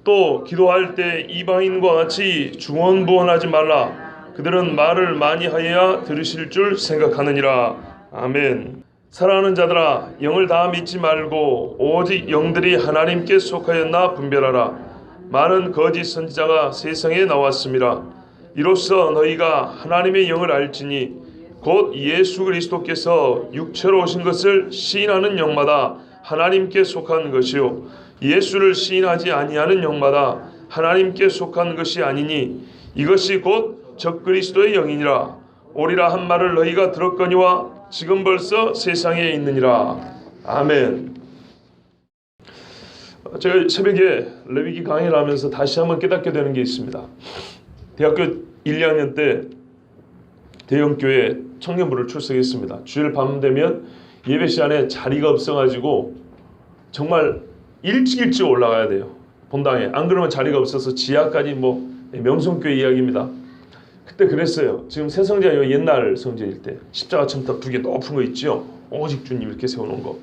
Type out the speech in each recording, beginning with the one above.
또 기도할 때 이방인과 같이 중언부언하지 말라. 그들은 말을 많이 하여야 들으실 줄 생각하느니라. 아멘. 사랑하는 자들아, 영을 다 믿지 말고 오직 영들이 하나님께 속하였나 분별하라. 많은 거짓 선지자가 세상에 나왔습니다. 이로써 너희가 하나님의 영을 알지니 곧 예수 그리스도께서 육체로 오신 것을 시인하는 영마다 하나님께 속한 것이요 예수를 시인하지 아니하는 영마다 하나님께 속한 것이 아니니 이것이 곧 적그리스도의 영이니라. 오리라 한 말을 너희가 들었거니와 지금 벌써 세상에 있느니라. 아멘. 제가 새벽에 레위기 강의를 하면서 다시 한번 깨닫게 되는 게 있습니다. 대학교 1, 2학년 때 대형교회 청년부를 출석했습니다. 주일 밤 되면 예배 시간에 자리가 없어가지고 정말 일찍 올라가야 돼요. 본당에. 안 그러면 자리가 없어서 지하까지 명성교회 이야기입니다. 그때 그랬어요. 지금 새 성전이 옛날 성전일 때 십자가 첨탑 2개 높은 거 있죠. 오직 주님 이렇게 세워놓은 거.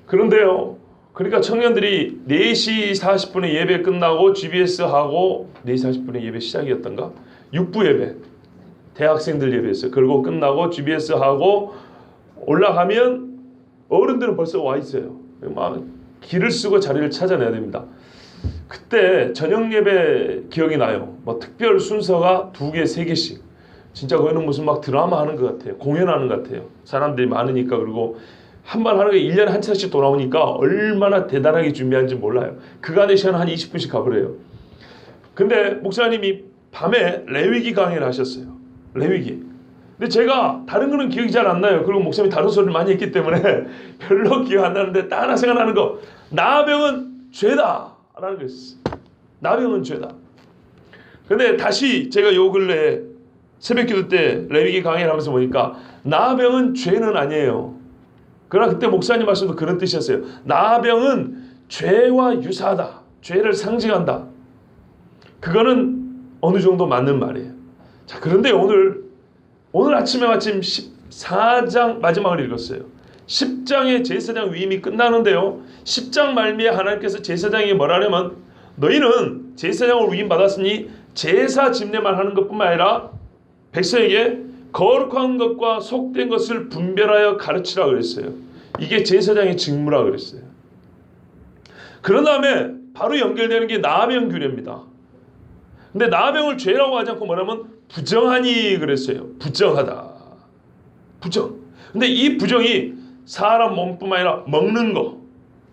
그런데요. 그러니까 청년들이 4시 40분에 예배 끝나고 GBS 하고 4시 40분에 예배 시작이었던가? 6부 예배. 대학생들 예배였어요. 그리고 끝나고 GBS 하고 올라가면 어른들은 벌써 와 있어요. 막 길을 쓰고 자리를 찾아내야 됩니다. 그때 저녁 예배 기억이 나요. 특별 순서가 2개, 3개씩. 진짜 거기는 무슨 막 드라마 하는 것 같아요. 공연하는 것 같아요. 사람들이 많으니까. 그리고 한 번 하는 게 1년에 한 차씩 돌아오니까 얼마나 대단하게 준비하는지 몰라요. 그간의 시간 한 20분씩 가버려요. 근데 목사님이 밤에 레위기 강의를 하셨어요. 레위기. 근데 제가 다른 거는 기억이 잘 안 나요. 그리고 목사님이 다른 소리를 많이 했기 때문에 별로 기억 안 나는데 딱 하나 생각나는 거. 나병은 죄다 라는 거였어요. 나병은 죄다. 근데 다시 제가 요 근래에 새벽기도 때 레위기 강의를 하면서 보니까 나병은 죄는 아니에요. 그러나 그때 목사님 말씀도 그런 뜻이었어요. 나병은 죄와 유사하다. 죄를 상징한다. 그거는 어느 정도 맞는 말이에요. 자, 그런데 오늘 아침에 마침 14장 마지막을 읽었어요. 10장의 제사장 위임이 끝나는데요. 10장 말미에 하나님께서 제사장에게 뭐라 하냐면 너희는 제사장을 위임받았으니 제사 집례만 하는 것뿐만 아니라 백성에게 거룩한 것과 속된 것을 분별하여 가르치라 그랬어요. 이게 제사장의 직무라 그랬어요. 그런 다음에 바로 연결되는 게 나병 규례입니다. 근데 나병을 죄라고 하지 않고 뭐냐면 부정하니 그랬어요. 부정하다. 부정. 근데 이 부정이 사람 몸뿐만 아니라 먹는 거,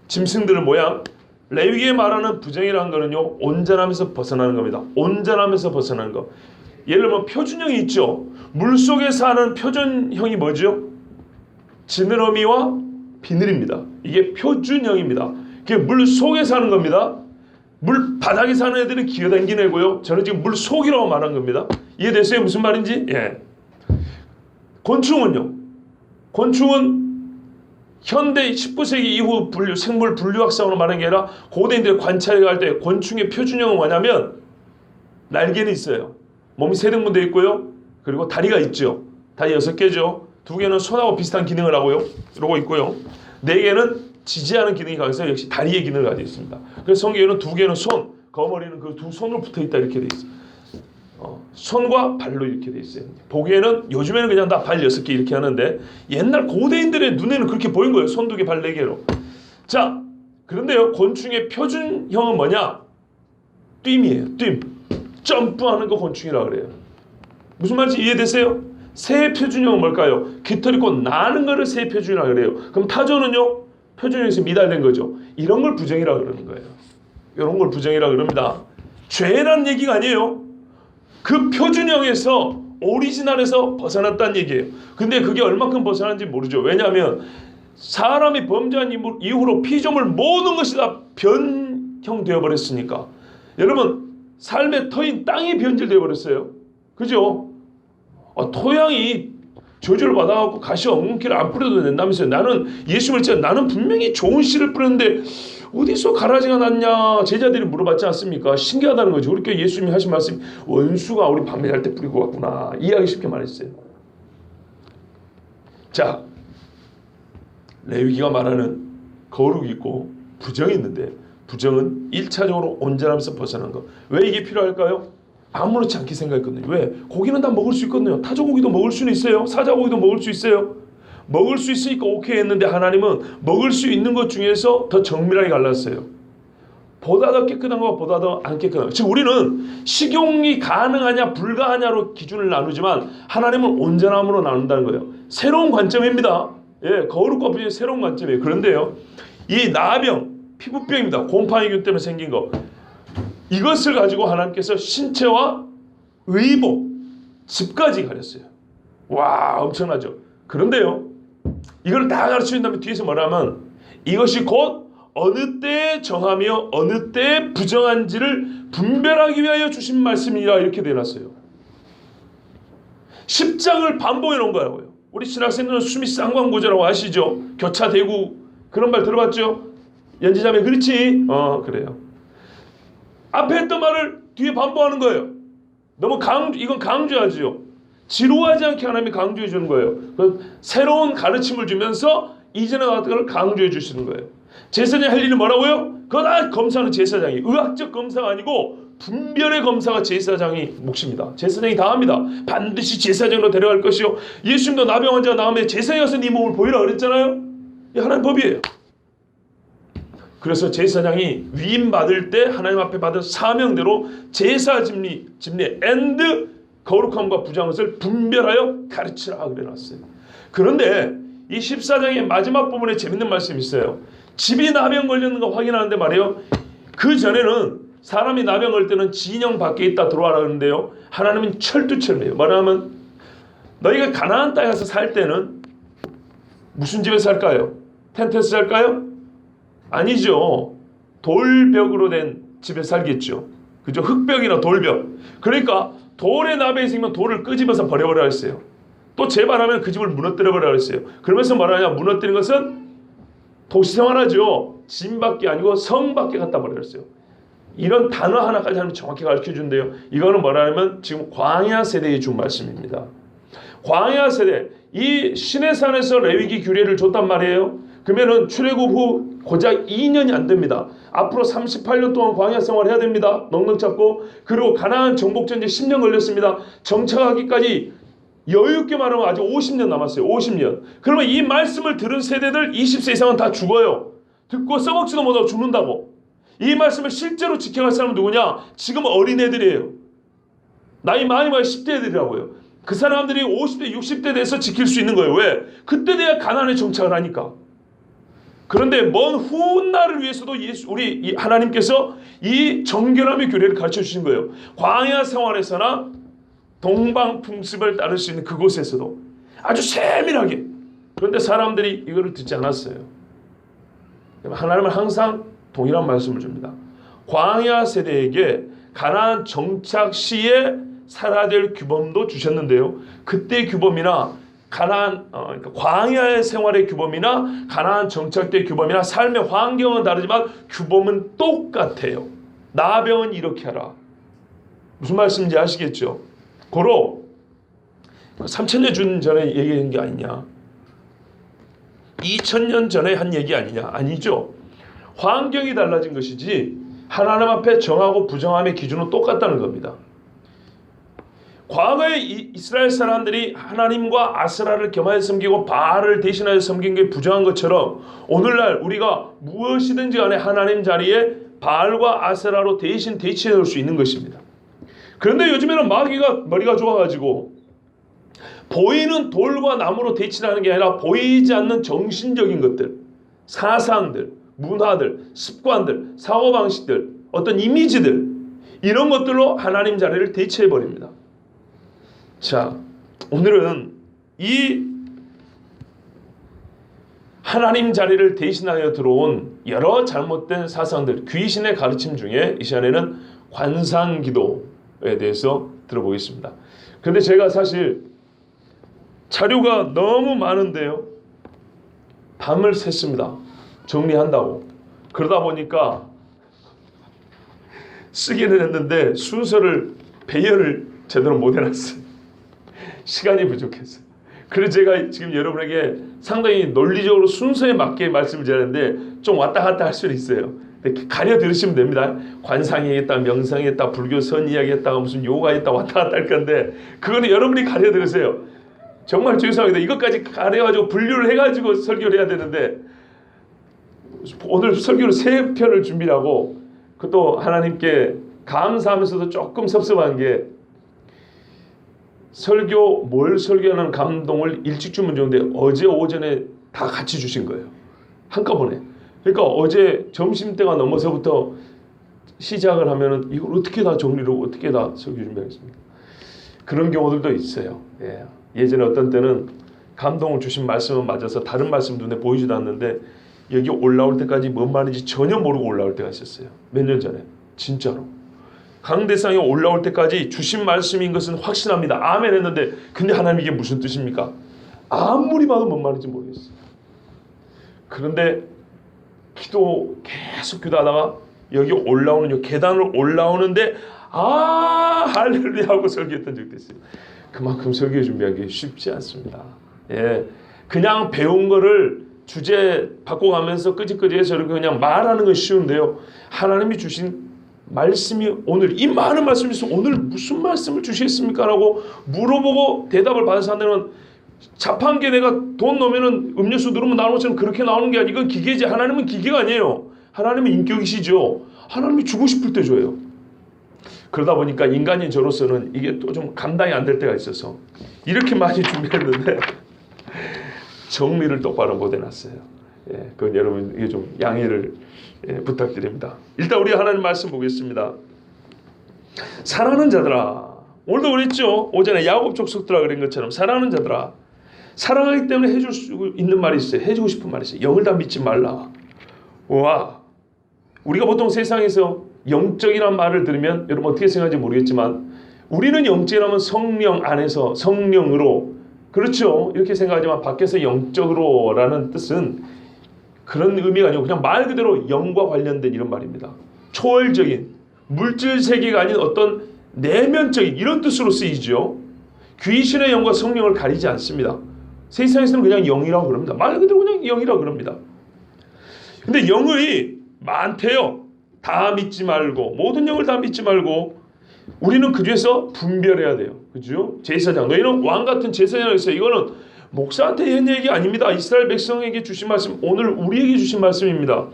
짐승들의 모양, 레위기에 말하는 부정이라는 거는요, 온전하면서 벗어나는 겁니다. 온전하면서 벗어나는 거. 예를 들면 표준형이 있죠. 물속에 사는 표준형이 뭐죠? 지느러미와 비늘입니다. 이게 표준형입니다. 그게 물 속에 사는 겁니다. 물 바닥에 사는 애들은 기어다니는 애고요. 저는 지금 물 속이라고 말한 겁니다. 이해됐어요? 무슨 말인지? 예. 곤충은요. 곤충은 현대 19세기 이후 생물 분류학상으로 말하는 게 아니라 고대인들이 관찰해 갈 때 곤충의 표준형은 뭐냐면 날개는 있어요. 몸이 세등분되어 있고요. 그리고 다리가 있죠. 다리 6개죠. 2개는 손하고 비슷한 기능을 하고요. 이러고 있고요. 4개는 지지하는 기능이 강해서 역시 다리의 기능을 가지고 있습니다. 그래서 성경에는 2개는 손, 거머리는 그 2 손으로 붙어있다 이렇게 돼 있어요. 손과 발로 이렇게 돼 있어요. 보기에는 요즘에는 그냥 다 발 6개 이렇게 하는데 옛날 고대인들의 눈에는 그렇게 보인 거예요. 손 2개, 발 4개로. 자, 그런데요. 곤충의 표준형은 뭐냐? 뜀이에요. 뜀. 점프하는 거 곤충이라 그래요. 무슨 말인지 이해되세요? 새의 표준형은 뭘까요? 깃털 있고 나는 거를 새의 표준이라 그래요. 그럼 타조는요? 표준형에서 미달된 거죠. 이런 걸 부정이라 그러는 거예요. 이런 걸 부정이라 그럽니다. 죄란 얘기가 아니에요. 그 표준형에서 오리지널에서 벗어났다는 얘기예요. 근데 그게 얼마큼 벗어났는지 모르죠. 왜냐하면 사람이 범죄한 이후로 피조물 모든 것이 다 변형되어 버렸으니까. 여러분 삶의 터인 땅이 변질되어 버렸어요. 그죠? 토양이 저주를 받아갖고 가시 엉겅퀴를 안 뿌려도 된다면서요. 나는 예수 믿지 나는 분명히 좋은 씨를 뿌렸는데 어디서 가라지가 났냐 제자들이 물어봤지 않습니까? 신기하다는 거죠. 그렇게 예수님이 하신 말씀 원수가 우리 밤매할 때 뿌리고 갔구나 이해하기 쉽게 말했어요. 자, 레위기가 말하는 거룩이 있고 부정이 있는데 부정은 1차적으로 온전함에서 벗어난 것. 왜 이게 필요할까요? 아무렇지 않게 생각했거든요. 왜? 고기는 다 먹을 수 있거든요. 타조고기도 먹을 수는 있어요. 사자고기도 먹을 수 있어요. 먹을 수 있으니까 오케이 했는데 하나님은 먹을 수 있는 것 중에서 더 정밀하게 갈랐어요. 보다 더 깨끗한 것과 보다 더 안 깨끗한 것. 즉 우리는 식용이 가능하냐 불가하냐로 기준을 나누지만 하나님은 온전함으로 나눈다는 거예요. 새로운 관점입니다. 예, 거룩과 부정의 새로운 관점이에요. 그런데요, 이 나병, 피부병입니다. 곰팡이균 때문에 생긴 거. 이것을 가지고 하나님께서 신체와 의복, 집까지 가렸어요. 와, 엄청나죠. 그런데요, 이걸 다 가르치는 다음에 뒤에서 뭐라면 이것이 곧 어느 때에 정하며 어느 때에 부정한지를 분별하기 위하여 주신 말씀이라 이렇게 되어놨어요. 10장을 반복해 놓은 거라고요. 우리 신학생들은 숨이 쌍광고조라고 아시죠? 교차대구 그런 말 들어봤죠? 연지자매 그렇지? 그래요. 앞에 했던 말을 뒤에 반복하는 거예요. 너무 이건 강조하죠. 지루하지 않게 하나님이 강조해 주는 거예요. 새로운 가르침을 주면서 이전에 나왔던 걸 강조해 주시는 거예요. 제사장이 할 일은 뭐라고요? 그거 다 검사는 제사장이. 의학적 검사가 아니고 분별의 검사가 제사장이 몫입니다. 제사장이 다 합니다. 반드시 제사장으로 데려갈 것이요. 예수님도 나병 환자가 나오면 제사장이 와서 네 몸을 보이라 그랬잖아요. 이 하나님 법이에요. 그래서 제사장이 위임받을 때 하나님 앞에 받은 사명대로 제사 집리 앤드 거룩함과 부정한 것을 분별하여 가르치라 그래놨어요. 그런데 이 14장의 마지막 부분에 재밌는 말씀이 있어요. 집이 나병 걸렸는 거 확인하는데 말이에요. 그 전에는 사람이 나병 걸 때는 진영 밖에 있다 들어와라 그러는데요. 하나님은 철두철미해요. 뭐냐면 너희가 가나안 땅에 가서 살 때는 무슨 집에 살까요? 텐트에서 살까요? 아니죠. 돌벽으로 된 집에 살겠죠. 그죠? 흙벽이나 돌벽. 그러니까 돌에 나병이 생기면 돌을 끄집어서 버려버려 했어요. 또 재발하면 그 집을 무너뜨려버려 했어요. 그러면서 말하냐? 무너뜨린 것은 도시생활하죠. 짐밖에 아니고 성밖에 갖다 버렸어요. 이런 단어 하나까지 하나님 정확히 가르쳐준대요. 이거는 뭐라면 지금 광야 세대에 준 말씀입니다. 광야 세대. 이 시내산에서 레위기 규례를 줬단 말이에요. 그러면은 출애굽 후 고작 2년이 안 됩니다. 앞으로 38년 동안 광야 생활해야 됩니다. 넉넉 잡고. 그리고 가나안 정복전쟁 10년 걸렸습니다. 정착하기까지 여유있게 말하면 아직 50년 남았어요. 50년. 그러면 이 말씀을 들은 세대들 20세 이상은 다 죽어요. 듣고 써먹지도 못하고 죽는다고. 이 말씀을 실제로 지켜갈 사람은 누구냐? 지금 어린애들이에요. 나이 많이 많이 10대 애들이라고요. 그 사람들이 50대 60대 돼서 지킬 수 있는 거예요. 왜? 그때 돼야 가나안에 정착을 하니까. 그런데 먼 훗날을 위해서도 우리 하나님께서 이 정결함의 교례를 가르쳐 주신 거예요. 광야 생활에서나 동방 풍습을 따를 수 있는 그곳에서도 아주 세밀하게. 그런데 사람들이 이거를 듣지 않았어요. 하나님은 항상 동일한 말씀을 줍니다. 광야 세대에게 가나안 정착 시에 살아야 될 규범도 주셨는데요. 그때 규범이나 그러니까 광야의 생활의 규범이나 가나안 정착 때 규범이나 삶의 환경은 다르지만 규범은 똑같아요. 나병은 이렇게 하라. 무슨 말씀인지 아시겠죠? 고로 3000년 준 전에 얘기한 게 아니냐, 2000년 전에 한 얘기 아니냐. 아니죠. 환경이 달라진 것이지 하나님 앞에 정하고 부정함의 기준은 똑같다는 겁니다. 과거에 이스라엘 사람들이 하나님과 아세라를 겸하여 섬기고 바알을 대신하여 섬긴 게 부정한 것처럼 오늘날 우리가 무엇이든지 간에 하나님 자리에 바알과 아세라로 대신 대치해 놓을 수 있는 것입니다. 그런데 요즘에는 마귀가 머리가 좋아가지고 보이는 돌과 나무로 대치하는 게 아니라 보이지 않는 정신적인 것들, 사상들, 문화들, 습관들, 사고방식들, 어떤 이미지들, 이런 것들로 하나님 자리를 대체해버립니다. 자, 오늘은 이 하나님 자리를 대신하여 들어온 여러 잘못된 사상들, 귀신의 가르침 중에 이 시간에는 관상기도에 대해서 들어보겠습니다. 그런데 제가 사실 자료가 너무 많은데요, 밤을 샜습니다. 정리한다고. 그러다 보니까 쓰기는 했는데 순서를 배열을 제대로 못 해놨어요. 시간이 부족했어요. 그래서 제가 지금 여러분에게 상당히 논리적으로 순서에 맞게 말씀을 드렸는데 좀 왔다 갔다 할 수는 있어요. 이렇게 가려 들으시면 됩니다. 관상이겠다, 명상이겠다, 불교 선이야기했다가 무슨 요가했다 왔다 갔다 할 건데 그거는 여러분이 가려 들으세요. 정말 죄송합니다. 이것까지 가려가지고 분류를 해가지고 설교를 해야 되는데 오늘 설교를 3편을 준비하고 그것도 하나님께 감사하면서도 조금 섭섭한 게 설교 뭘 설교하는 감동을 일찍 주면 좋은데 어제 오전에 다 같이 주신 거예요. 한꺼번에. 그러니까 어제 점심때가 넘어서부터 시작을 하면은 이걸 어떻게 다 정리를 어떻게 다 설교 준비하겠습니까? 그런 경우들도 있어요. 예. 예전에 어떤 때는 감동을 주신 말씀은 맞아서 다른 말씀 눈에 보이지도 않는데 여기 올라올 때까지 뭔 말인지 전혀 모르고 올라올 때가 있었어요. 몇 년 전에. 진짜로. 강대상에 올라올 때까지 주신 말씀인 것은 확신합니다. 아멘 했는데 근데 하나님 이게 무슨 뜻입니까? 아무리 봐도 뭔 말인지 모르겠어요. 그런데 계속 기도하다가 여기 올라오는 요 계단을 올라오는데 할렐루야 하고 설교했던 적도 있어요. 그만큼 설교 준비한 게 쉽지 않습니다. 예, 그냥 배운 거를 주제 바꿔가면서 끄직끄직해서 이렇게 그냥 말하는 건 쉬운데요. 하나님이 주신 말씀이 오늘 이 많은 말씀이 있어 오늘 무슨 말씀을 주시겠습니까? 라고 물어보고 대답을 받아서 한다면 자판기에 내가 돈 넣으면 음료수 누르면 나오는 것처럼 그렇게 나오는 게 아니고 이건 기계지. 하나님은 기계가 아니에요. 하나님은 인격이시죠. 하나님이 주고 싶을 때 줘요. 그러다 보니까 인간인 저로서는 이게 또 좀 감당이 안 될 때가 있어서 이렇게 많이 준비했는데 정리를 똑바로 못 해놨어요. 예, 그건 여러분 이게 좀 양해를 부탁드립니다. 일단 우리 하나님 말씀 보겠습니다. 사랑하는 자들아, 오늘도 그랬죠. 오전에 야곱 족속들아 그런 것처럼 사랑하는 자들아, 사랑하기 때문에 해줄 수 있는 말이 있어요. 해주고 싶은 말이 있어요. 영을 다 믿지 말라. 와, 우리가 보통 세상에서 영적이라는 말을 들으면 여러분 어떻게 생각하는지 모르겠지만 우리는 영적이라면 성령 안에서 성령으로 그렇죠. 이렇게 생각하지만 밖에서 영적으로라는 뜻은 그런 의미가 아니고 그냥 말 그대로 영과 관련된 이런 말입니다. 초월적인 물질 세계가 아닌 어떤 내면적인 이런 뜻으로 쓰이죠. 귀신의 영과 성령을 가리지 않습니다. 세상에서는 그냥 영이라고 그럽니다. 말 그대로 그냥 영이라고 그럽니다. 근데 영이 많대요. 다 믿지 말고 모든 영을 다 믿지 말고 우리는 그 중에서 분별해야 돼요. 그죠? 제사장 너희는 왕같은 제사장이 있어요. 이거는 목사한테 한 얘기 아닙니다. 이스라엘 백성에게 주신 말씀 오늘 우리에게 주신 말씀입니다.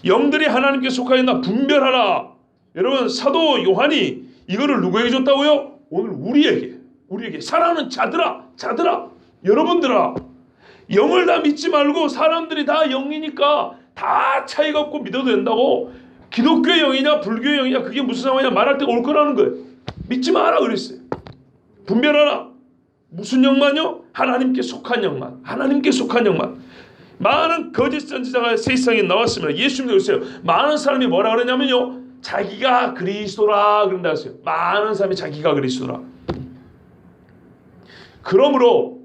영들이 하나님께 속하였나 분별하라. 여러분 사도 요한이 이거를 누구에게 줬다고요? 오늘 우리에게 사랑하는 자들아 여러분들아 영을 다 믿지 말고 사람들이 다 영이니까 다 차이가 없고 믿어도 된다고 기독교의 영이냐 불교의 영이냐 그게 무슨 상황이냐 말할 때가 올 거라는 거예요. 믿지 마라 그랬어요. 분별하라. 무슨 영만요? 하나님께 속한 영만. 하나님께 속한 영만. 많은 거짓 선지자가 세상에 나왔습니다. 예수님도 그랬어요. 많은 사람이 뭐라 그러냐면요. 자기가 그리스도라 그런다 했어요. 많은 사람이 자기가 그리스도라. 그러므로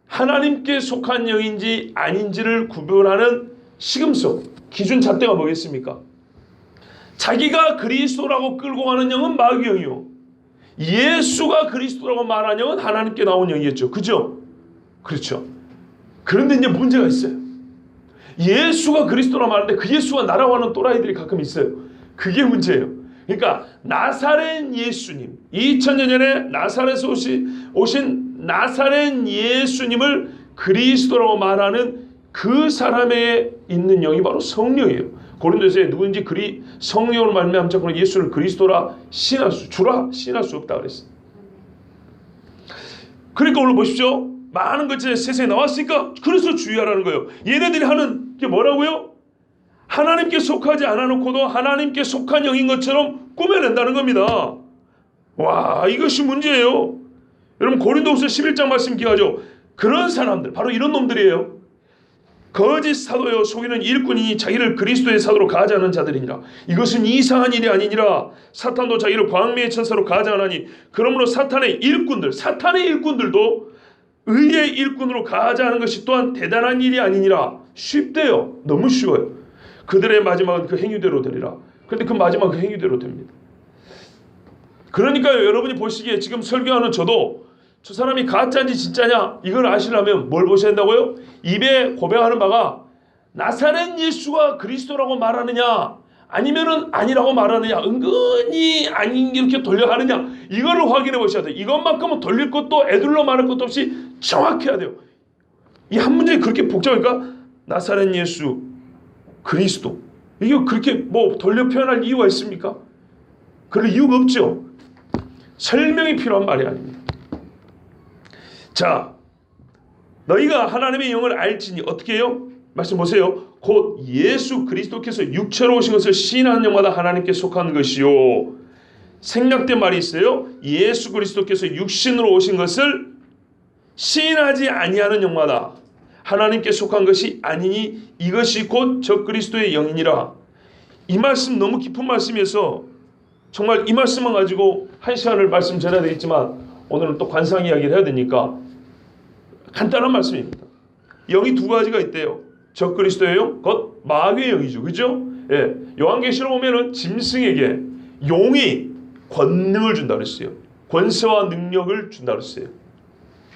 하나님께 속한 영인지 아닌지를 구별하는 시금석 기준 잣대가 뭐겠습니까? 자기가 그리스도라고 끌고 가는 영은 마귀 영이요. 예수가 그리스도라고 말하는 영은 하나님께 나온 영이었죠. 그죠? 그렇죠. 그런데 이제 문제가 있어요. 예수가 그리스도라 말하는데 그 예수가 나라고 하는 또라이들이 가끔 있어요. 그게 문제예요. 그러니까 나사렛 예수님 2000년 전에 나사렛에서 오신 나사렛 예수님을 그리스도라고 말하는 그 사람에 있는 영이 바로 성령이에요. 고린도서에 누구든지 성령으로 말미암아 자꾸는 예수를 그리스도라 신할 수 없다 그랬어요. 그러니까 오늘 보십시오. 많은 것이 세상에 나왔으니까 그래서 주의하라는 거예요. 얘네들이 하는 게 뭐라고요? 하나님께 속하지 않아놓고도 하나님께 속한 영인 것처럼 꾸며낸다는 겁니다. 와, 이것이 문제예요. 여러분 고린도후서 11장 말씀 기억하죠? 그런 사람들 바로 이런 놈들이에요. 거짓 사도요 속이는 일꾼이니 자기를 그리스도의 사도로 가하자는 자들이니라. 이것은 이상한 일이 아니니라. 사탄도 자기를 광명의 천사로 가하자하나니 그러므로 사탄의 일꾼들도 의의 일꾼으로 가하자하는 것이 또한 대단한 일이 아니니라. 쉽대요. 너무 쉬워요. 그들의 마지막은 그 행위대로 되리라. 그런데 그 마지막은 그 행위대로 됩니다. 그러니까요 여러분이 보시기에 지금 설교하는 저도 저 사람이 가짜인지 진짜냐 이걸 아시려면 뭘 보셔야 된다고요? 입에 고백하는 바가 나사렛 예수가 그리스도라고 말하느냐 아니면은 아니라고 말하느냐, 은근히 아닌 이렇게 돌려 하느냐, 이거를 확인해 보셔야 돼요. 이것만큼은 돌릴 것도 애들로 말할 것도 없이 정확해야 돼요. 이 한 문제에 그렇게 복잡하니까 나사렛 예수 그리스도, 이게 그렇게 뭐 돌려 표현할 이유가 있습니까? 그럴 이유가 없죠. 설명이 필요한 말이 아닙니다. 자, 너희가 하나님의 영을 알지니 어떻게 해요? 말씀 보세요. 곧 예수 그리스도께서 육체로 오신 것을 시인하는 영마다 하나님께 속한 것이요. 생략된 말이 있어요. 예수 그리스도께서 육신으로 오신 것을 시인하지 아니하는 영마다 하나님께 속한 것이 아니니 이것이 곧 저 그리스도의 영이니라. 이 말씀 너무 깊은 말씀이어서 정말 이 말씀만 가지고 한 시간을 말씀 전해야 되겠지만 오늘은 또 관상 이야기를 해야 되니까 간단한 말씀입니다. 영이 두 가지가 있대요. 저 그리스도의 영, 곧 마귀의 영이죠. 그죠? 예. 요한계시록 보면은 짐승에게 용이 권능을 준다 그랬어요. 권세와 능력을 준다 그랬어요.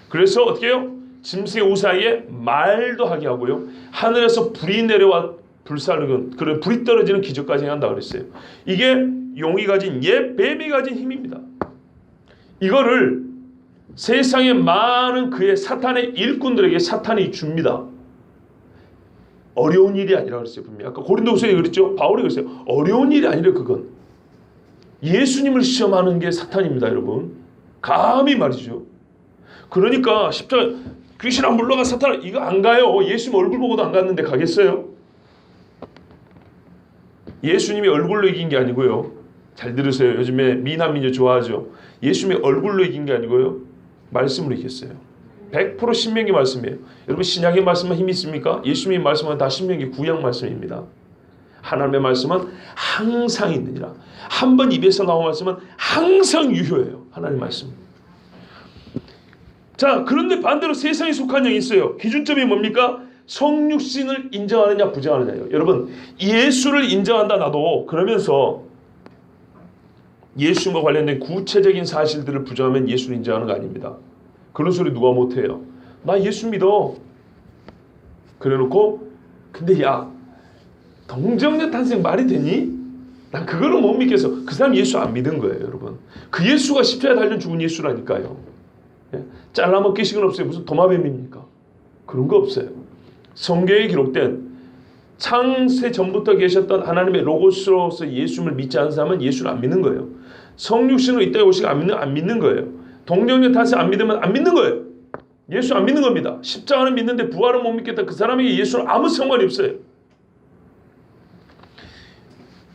그래서 어떻게 해요? 짐승의 우사이에 말도 하게 하고요. 하늘에서 불이 내려와 불사르는 그런 불이 떨어지는 기적까지 한다 그랬어요. 이게 용이 가진 옛 뱀이 가진 힘입니다. 이거를 세상의 많은 그의 사탄의 일꾼들에게 사탄이 줍니다. 어려운 일이 아니라 그랬어요. 분명히 아까 고린도후서에 그랬죠. 바울이 그랬어요. 어려운 일이 아니라 그건 예수님을 시험하는 게 사탄입니다. 여러분 감히 말이죠. 그러니까 십자가 귀신 안 물러가 사탄 이거 안 가요. 예수님 얼굴 보고도 안 갔는데 가겠어요? 예수님이 얼굴로 이긴 게 아니고요. 잘 들으세요. 요즘에 미남미녀 좋아하죠. 예수님이 얼굴로 이긴 게 아니고요. 말씀으로 이겼어요. 100% 신명기 말씀이에요. 여러분 신약의 말씀만 힘이 있습니까? 예수님의 말씀은 다 신명기 구약 말씀입니다. 하나님의 말씀은 항상 있느니라. 한 번 입에서 나온 말씀은 항상 유효해요. 하나님의 말씀. 자, 그런데 반대로 세상에 속한 영이 있어요. 기준점이 뭡니까? 성육신을 인정하느냐 부정하느냐예요. 여러분 예수를 인정한다 나도 그러면서 예수님과 관련된 구체적인 사실들을 부정하면 예수를 인정하는 거 아닙니다. 그런 소리 누가 못해요. 나 예수 믿어. 그래놓고 근데 야 동정녀 탄생 말이 되니? 난 그거를 못 믿겠어. 그 사람 예수 안 믿은 거예요. 여러분 그 예수가 십자가에 달려 죽은 예수라니까요. 예? 잘라먹기 식은 없어요. 무슨 도마뱀입니까? 그런 거 없어요. 성경에 기록된 창세 전부터 계셨던 하나님의 로고스로서 예수를 믿지 않는 사람은 예수를 안 믿는 거예요. 성육신으로 이 땅에 오시고 안 믿는 거예요. 동정녀 탓에 안 믿으면 안 믿는 거예요. 예수 안 믿는 겁니다. 십자가는 믿는데 부활은 못 믿겠다. 그 사람에게 예수는 아무 상관이 없어요.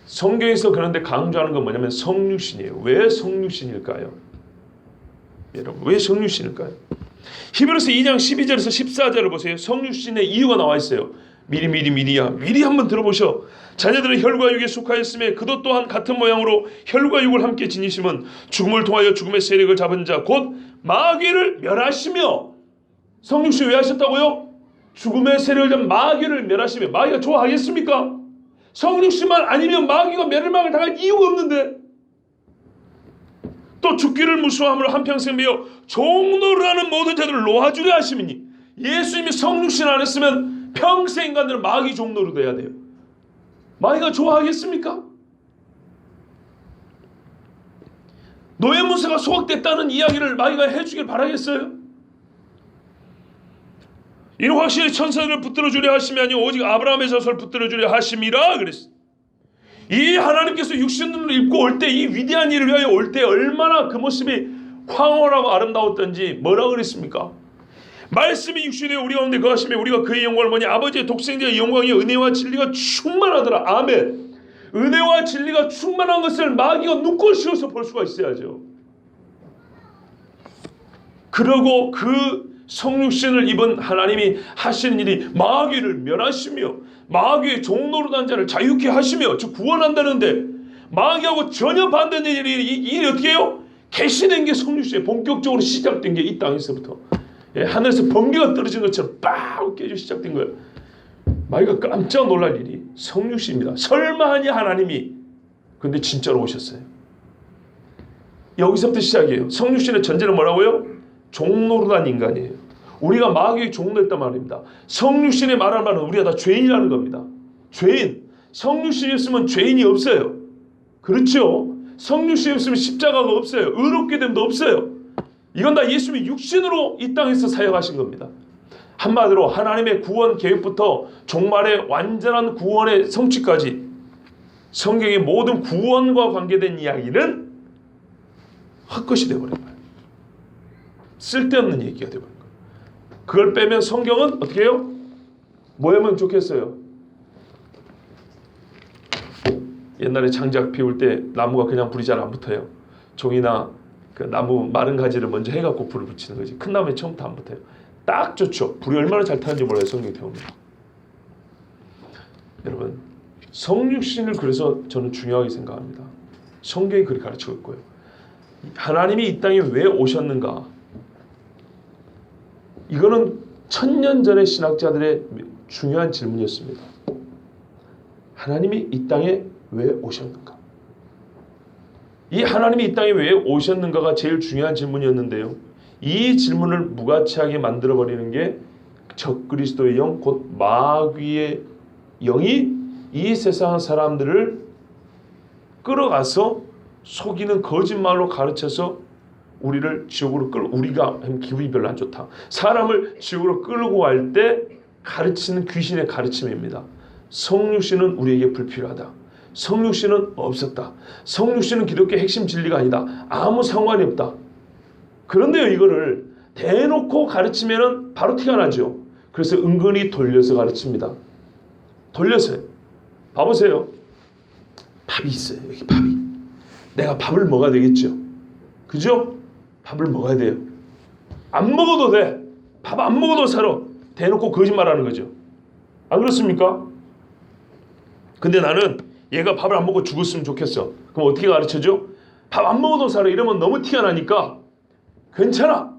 성경에서 그런데 강조하는 건 뭐냐면 성육신이에요. 왜 성육신일까요? 여러분 왜 성육신일까요? 히브리서 2장 12절에서 14절을 보세요. 성육신의 이유가 나와 있어요. 미리 한번 들어보셔. 자녀들은 혈과 육에 속하였으며 그도 또한 같은 모양으로 혈과 육을 함께 지니심은 죽음을 통하여 죽음의 세력을 잡은 자 곧 마귀를 멸하시며. 성육신 왜 하셨다고요? 죽음의 세력을 잡은 마귀를 멸하시며. 마귀가 좋아하겠습니까? 성육신만 아니면 마귀가 멸망을 당할 이유가 없는데. 또 죽기를 무수함으로 한평생 매여 종노릇하는 모든 자들을 놓아주려 하심이니. 예수님이 성육신 안 했으면 평생 인간들은 마귀 종노릇 해야 돼요. 마귀가 좋아하겠습니까? 노예문세가 소각됐다는 이야기를 마귀가 해주길 바라겠어요? 이는 확실히 천사들을 붙들어 주려 하심이 아니오 오직 아브라함의 자손을 붙들어 주려 하심이라 그랬어요. 이 하나님께서 육신을 입고 올 때 이 위대한 일을 위하여 올 때 얼마나 그 모습이 황홀하고 아름다웠던지 뭐라고 그랬습니까? 말씀이 육신에 우리 가운데 거하시며 우리가 그의 영광을 보니 아버지의 독생자의 영광이 은혜와 진리가 충만하더라. 아멘. 은혜와 진리가 충만한 것을 마귀가 눈꼴 씌워서 볼 수가 있어야죠. 그러고 그 성육신을 입은 하나님이 하시는 일이 마귀를 멸하시며 마귀의 종노릇한 자를 자유케 하시며 즉 구원한다는데 마귀하고 전혀 반대된 일이 이 일이 어떻게 해요? 개시된 게 성육신에 본격적으로 시작된 게 이 땅에서부터. 예, 하늘에서 번개가 떨어진 것처럼 빡 깨져 시작된 거예요. 마귀가 깜짝 놀랄 일이 성육신입니다. 설마 하니 하나님이. 근데 진짜로 오셨어요. 여기서부터 시작이에요. 성육신의 전제는 뭐라고요? 종노릇한 인간이에요. 우리가 마귀의 종노릇했단 말입니다. 성육신의 말하는 말은 우리가 다 죄인이라는 겁니다. 죄인. 성육신이 없으면 죄인이 없어요. 그렇죠? 성육신이 없으면 십자가가 없어요. 의롭게 됨도 없어요. 이건 다 예수님이 육신으로 이 땅에서 사역하신 겁니다. 한마디로 하나님의 구원 계획부터 종말의 완전한 구원의 성취까지 성경의 모든 구원과 관계된 이야기는 헛것이 되어버린 거예요. 쓸데없는 얘기가 되어버린 거예요. 그걸 빼면 성경은 어떻게 해요? 뭐 하면 좋겠어요? 옛날에 장작 피울 때 나무가 그냥 불이 잘 안 붙어요. 종이나 그 나무 마른 가지를 먼저 해갖고 불을 붙이는 거지. 큰 나무에 처음부터 안 붙어요. 딱 좋죠. 불이 얼마나 잘 타는지 몰라요. 성경이 배웁니다. 여러분, 성육신을 그래서 저는 중요하게 생각합니다. 성경이 그렇게 가르치고 있고요. 하나님이 이 땅에 왜 오셨는가? 이거는 1000년 전의 신학자들의 중요한 질문이었습니다. 하나님이 이 땅에 왜 오셨는가? 이 하나님이 이 땅에 왜 오셨는가가 제일 중요한 질문이었는데요. 이 질문을 무가치하게 만들어버리는 게 적그리스도의 영, 곧 마귀의 영이 이 세상 사람들을 끌어가서 속이는 거짓말로 가르쳐서 우리를 지옥으로 우리가 기분이 별로 안 좋다. 사람을 지옥으로 끌고 갈 때 가르치는 귀신의 가르침입니다. 성육신은 우리에게 불필요하다. 성육신은 없었다. 성육신은 기독교의 핵심 진리가 아니다. 아무 상관이 없다. 그런데요, 이거를 대놓고 가르치면은 바로 티가 나죠. 그래서 은근히 돌려서 가르칩니다. 돌려서요. 봐보세요. 밥이 있어요. 여기 밥이. 내가 밥을 먹어야 되겠죠. 그죠? 밥을 먹어야 돼요. 안 먹어도 돼. 밥 안 먹어도 살아. 대놓고 거짓말하는 거죠. 안 그렇습니까? 근데 나는 얘가 밥을 안 먹고 죽었으면 좋겠어. 그럼 어떻게 가르쳐줘? 밥 안 먹어도 살아. 이러면 너무 티가 나니까 괜찮아.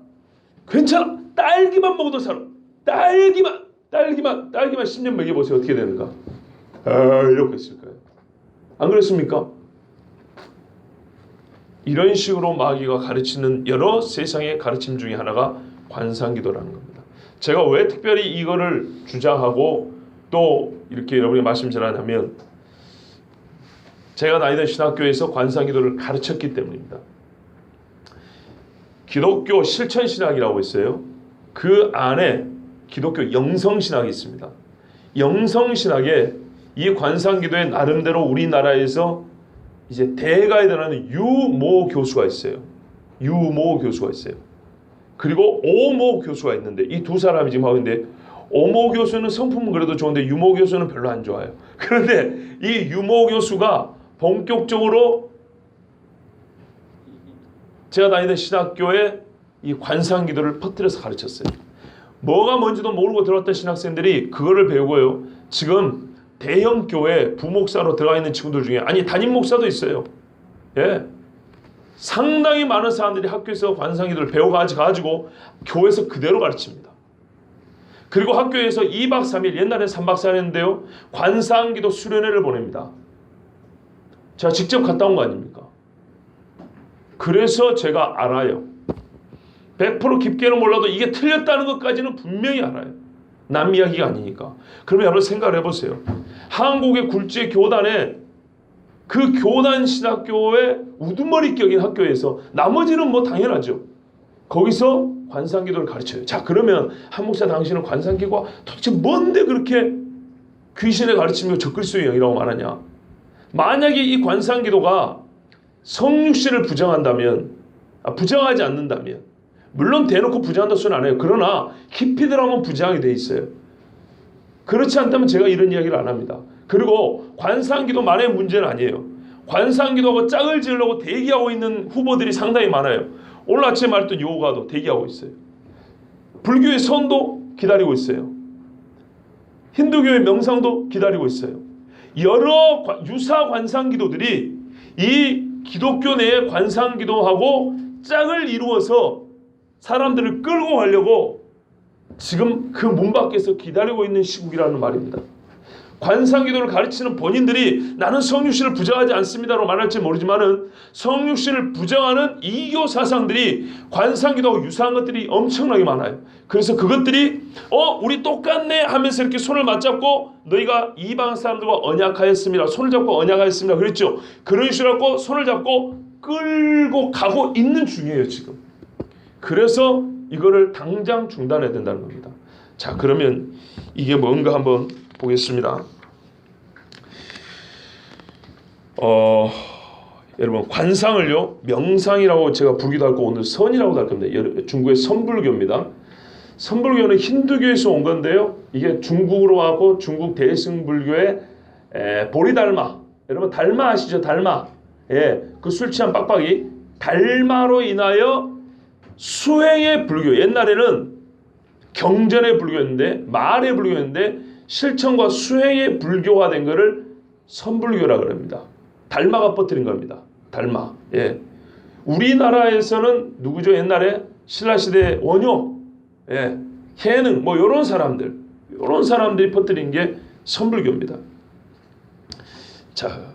괜찮아. 딸기만 먹어도 살아. 딸기만 10년 먹여보세요. 어떻게 되는가? 이러고 있을 거예요. 안 그렇습니까? 이런 식으로 마귀가 가르치는 여러 세상의 가르침 중에 하나가 관상기도라는 겁니다. 제가 왜 특별히 이거를 주장하고 또 이렇게 여러분이 말씀 전하냐면 제가 다니던 신학교에서 관상기도를 가르쳤기 때문입니다. 기독교 실천신학이라고 있어요. 그 안에 기독교 영성신학이 있습니다. 영성신학에 이 관상기도의 나름대로 우리나라에서 이제 대가에 달하는 유모 교수가 있어요. 유모 교수가 있어요. 그리고 오모 교수가 있는데 이 두 사람이 지금 하고 있는데 오모 교수는 성품은 그래도 좋은데 유모 교수는 별로 안 좋아요. 그런데 이 유모 교수가 본격적으로 제가 다니던 신학교에 이 관상기도를 퍼뜨려서 가르쳤어요. 뭐가 뭔지도 모르고 들어왔던 신학생들이 그거를 배우고요. 지금 대형 교회 부목사로 들어가 있는 친구들 중에 아니 담임 목사도 있어요. 예, 상당히 많은 사람들이 학교에서 관상기도를 배워가지고 교회에서 그대로 가르칩니다. 그리고 학교에서 2박 3일 옛날에 3박 4일 했는데요. 관상기도 수련회를 보냅니다. 제가 직접 갔다 온 거 아닙니까? 그래서 제가 알아요. 100% 깊게는 몰라도 이게 틀렸다는 것까지는 분명히 알아요. 남 이야기가 아니니까. 그러면 여러분 생각을 해보세요. 한국의 굴지의 교단에 그 교단 신학교의 우두머리 격인 학교에서 나머지는 뭐 당연하죠. 거기서 관상기도를 가르쳐요. 자, 그러면 한 목사 당신은 관상기도가 도대체 뭔데 그렇게 귀신의 가르침이고 적그리스도의 영이라고 말하냐. 만약에 이 관상기도가 성육신을 부정한다면 부정하지 않는다면 물론 대놓고 부정한다 소리는 안 해요. 그러나 깊이 들어가면 부정하게 돼 있어요. 그렇지 않다면 제가 이런 이야기를 안 합니다. 그리고 관상기도만의 문제는 아니에요. 관상기도하고 짝을 지으려고 대기하고 있는 후보들이 상당히 많아요. 오늘 아침에 말했던 요가도 대기하고 있어요. 불교의 선도 기다리고 있어요. 힌두교의 명상도 기다리고 있어요. 여러 유사 관상기도들이 이 기독교 내의 관상기도하고 짝을 이루어서 사람들을 끌고 가려고 지금 그 문 밖에서 기다리고 있는 시국이라는 말입니다. 관상기도를 가르치는 본인들이 나는 성육신을 부정하지 않습니다로 말할지 모르지만은 성육신을 부정하는 이교 사상들이 관상기도하고 유사한 것들이 엄청나게 많아요. 그래서 그것들이 우리 똑같네 하면서 이렇게 손을 맞잡고 너희가 이방 사람들과 언약하였습니다. 손을 잡고 언약하였습니다. 그랬죠. 그런 식으로 손을 잡고 끌고 가고 있는 중이에요 지금. 그래서 이거를 당장 중단해야 된다는 겁니다. 자, 그러면 이게 뭔가 한번 보겠습니다. 여러분 관상을요 명상이라고 제가 부르기도 하고 오늘 선이라고도 할 겁니다. 중국의 선불교입니다. 선불교는 힌두교에서 온 건데요. 이게 중국으로 와고 중국 대승불교의 보리달마, 여러분 달마 아시죠? 달마. 예, 그 술 취한 빡빡이 달마로 인하여 수행의 불교, 옛날에는 경전의 불교였는데 말의 불교였는데 실천과 수행의 불교가 된 것을 선불교라 그럽니다. 달마가 퍼뜨린 겁니다. 달마. 예. 우리나라에서는 누구죠? 옛날에 신라시대 원효, 예, 해능, 뭐 이런 사람들이 퍼뜨린 게 선불교입니다. 자,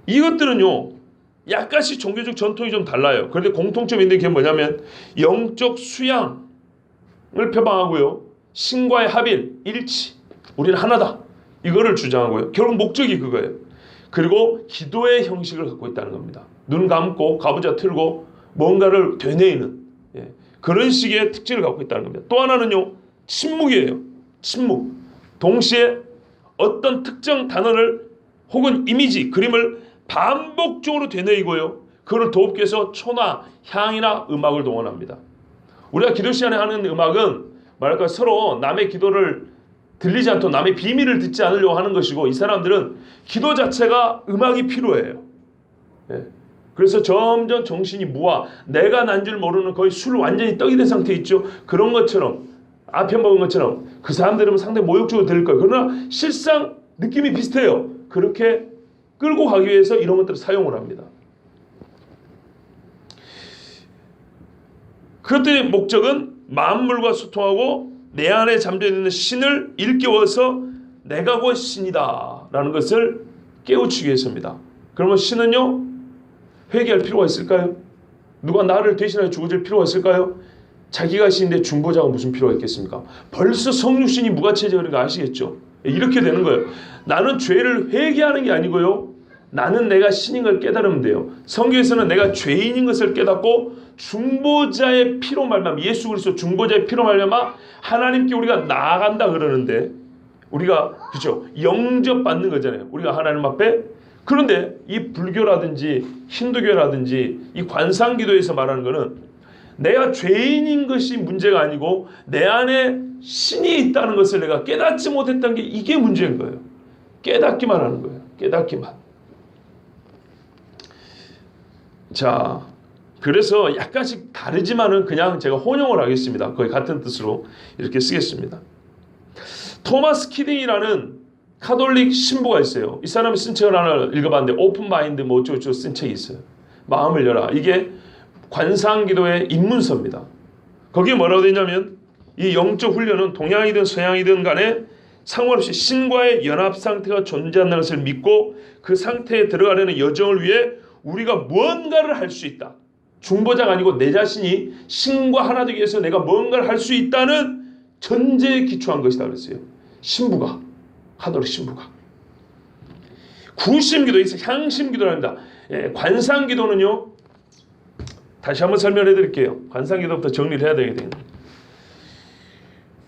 이것들은요 약간씩 종교적 전통이 좀 달라요. 그런데 공통점이 있는 게 뭐냐면 영적 수양을 표방하고요, 신과의 합일, 일치, 우리는 하나다, 이거를 주장하고요. 결국 목적이 그거예요. 그리고 기도의 형식을 갖고 있다는 겁니다. 눈 감고 가부좌 틀고 뭔가를 되뇌이는, 예, 그런 식의 특징을 갖고 있다는 겁니다. 또 하나는요 침묵이에요. 침묵. 동시에 어떤 특정 단어를 혹은 이미지, 그림을 반복적으로 되뇌이고요, 그걸 돕기 위해서 초나 향이나 음악을 동원합니다. 우리가 기도 시간에 하는 음악은 말할까 서로 남의 기도를 들리지 않도록 남의 비밀을 듣지 않으려고 하는 것이고, 이 사람들은 기도 자체가 음악이 필요해요. 예. 그래서 점점 정신이 무아, 내가 난 줄 모르는 거의 술 완전히 떡이 된 상태 있죠. 그런 것처럼 앞에 먹은 것처럼 그 사람들은 상당히 모욕적으로 들릴 거예요. 그러나 실상 느낌이 비슷해요. 그렇게 끌고 가기 위해서 이런 것들을 사용을 합니다. 그것들의 목적은 만물과 소통하고 내 안에 잠재있는 신을 일깨워서 내가 곧 신이다 라는 것을 깨우치기 위해서입니다. 그러면 신은요 회개할 필요가 있을까요? 누가 나를 대신하여 죽어줄 필요가 있을까요? 자기가 신인데 중보자가 무슨 필요가 있겠습니까? 벌써 성육신이 무가치해지는 거 아시겠죠? 이렇게 되는 거예요. 나는 죄를 회개하는 게 아니고요, 나는 내가 신인 걸 깨달으면 돼요. 성경에서는 내가 죄인인 것을 깨닫고 중보자의 피로 말미암아, 예수 그리스도 중보자의 피로 말미암아 하나님께 우리가 나아간다 그러는데, 우리가 그렇죠, 영접받는 거잖아요, 우리가 하나님 앞에. 그런데 이 불교라든지 힌두교라든지 이 관상기도에서 말하는 거는 내가 죄인인 것이 문제가 아니고 내 안에 신이 있다는 것을 내가 깨닫지 못했다는 게, 이게 문제인 거예요. 깨닫기만 하는 거예요. 깨닫기만. 자, 그래서 약간씩 다르지만은 그냥 제가 혼용을 하겠습니다. 거의 같은 뜻으로 이렇게 쓰겠습니다. 토마스 키딩이라는 카톨릭 신부가 있어요. 이 사람이 쓴 책을 하나 읽어봤는데 오픈 마인드 뭐 어쩌고저쩌고 쓴 책이 있어요. 마음을 열라. 이게 관상기도의 입문서입니다. 거기에 뭐라고 되어 있냐면 이 영적 훈련은 동양이든 서양이든 간에 상관없이 신과의 연합 상태가 존재한다는 것을 믿고 그 상태에 들어가려는 여정을 위해 우리가 무언가를 할 수 있다. 중보자가 아니고 내 자신이 신과 하나 되기 위해서 내가 무언가를 할 수 있다는 전제에 기초한 것이다 그랬어요. 신부가, 카톨릭 신부가. 구심기도 있어요. 향심기도를 합니다. 예, 관상기도는요, 다시 한번 설명해 드릴게요. 관상기도부터 정리를 해야 되겠네요.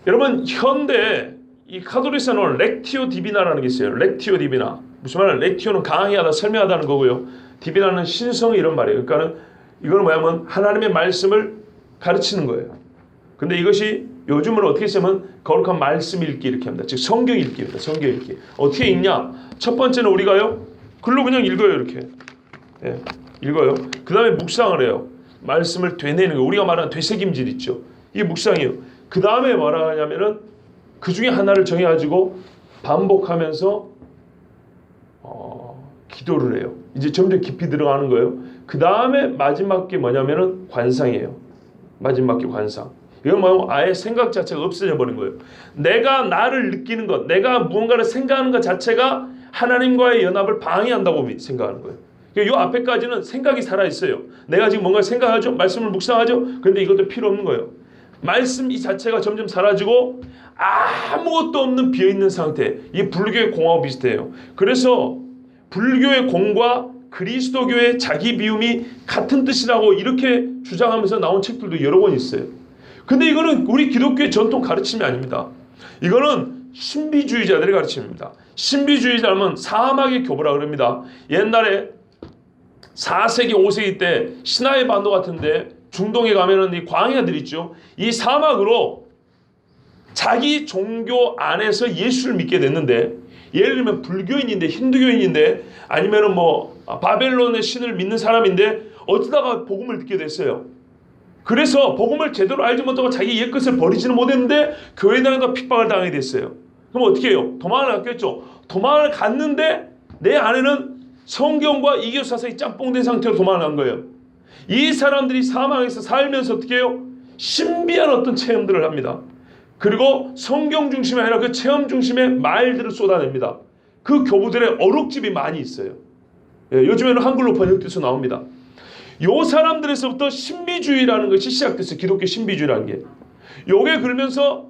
여러분, 현대 이 카톨릭에서는 렉티오 디비나라는 게 있어요. 렉티오 디비나. 무슨 말이냐? 렉티오는 강의하다, 설명하다는 거고요. 디비나는 신성, 이런 말이에요. 그러니까는 이거는 뭐냐면 하나님의 말씀을 가르치는 거예요. 근데 이것이 요즘은 어떻게 쓰면 거룩한 말씀 읽기 이렇게 합니다. 즉 성경 읽기입니다. 성경 읽기. 어떻게 읽냐? 첫 번째는 우리가요, 글로 그냥 읽어요. 이렇게. 예, 읽어요. 그 다음에 묵상을 해요. 말씀을 되뇌는 거. 우리가 말하는 되새김질 있죠. 이게 묵상이에요. 그 다음에 뭐라 하냐면은 그 중에 하나를 정해가지고 반복하면서 기도를 해요. 이제 점점 깊이 들어가는 거예요. 그 다음에 마지막 게 뭐냐면은 관상이에요. 마지막 게 관상. 이건 뭐 아예 생각 자체가 없어져 버린 거예요. 내가 나를 느끼는 것, 내가 무언가를 생각하는 것 자체가 하나님과의 연합을 방해한다고 생각하는 거예요. 이 앞에까지는 생각이 살아있어요. 내가 지금 뭔가 생각하죠. 말씀을 묵상하죠. 그런데 이것도 필요 없는 거예요. 말씀 이 자체가 점점 사라지고 아무것도 없는 비어있는 상태. 이 불교의 공하고 비슷해요. 그래서 불교의 공과 그리스도교의 자기 비움이 같은 뜻이라고 이렇게 주장하면서 나온 책들도 여러 권 있어요. 근데 이거는 우리 기독교의 전통 가르침이 아닙니다. 이거는 신비주의자들의 가르침입니다. 신비주의자는 사막의 교보라 그럽니다. 옛날에 4세기, 5세기 때 시나이 반도 같은데 중동에 가면은 이 광야들 있죠. 이 사막으로 자기 종교 안에서 예수를 믿게 됐는데, 예를 들면 불교인인데, 힌두교인인데, 아니면은 뭐 바벨론의 신을 믿는 사람인데 어쩌다가 복음을 듣게 됐어요. 그래서 복음을 제대로 알지 못하고 자기 옛것을 버리지는 못했는데 교회 다니다가 핍박을 당하게 됐어요. 그럼 어떻게 해요? 도망을 갔겠죠. 도망을 갔는데 내 안에는 성경과 이교 사상이 짬뽕된 상태로 도망을 간 거예요. 이 사람들이 사망에서 살면서 어떻게 해요? 신비한 어떤 체험들을 합니다. 그리고 성경 중심이 아니라 그 체험 중심의 말들을 쏟아냅니다. 그 교부들의 어록집이 많이 있어요. 예, 요즘에는 한글로 번역돼서 나옵니다. 요 사람들에서부터 신비주의라는 것이 시작됐어요. 기독교 신비주의라는 게. 요게 그러면서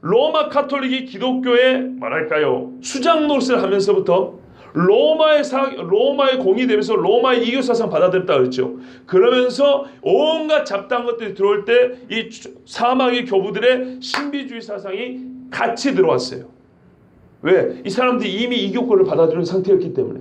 로마 카톨릭이 기독교의 뭐랄까요, 수장 노릇을 하면서부터 로마의 공이 되면서 로마의 이교 사상 받아들였다 그랬죠. 그러면서 온갖 잡다한 것들이 들어올 때 이 사막의 교부들의 신비주의 사상이 같이 들어왔어요. 왜? 이 사람들이 이미 이교권을 받아들인 상태였기 때문에.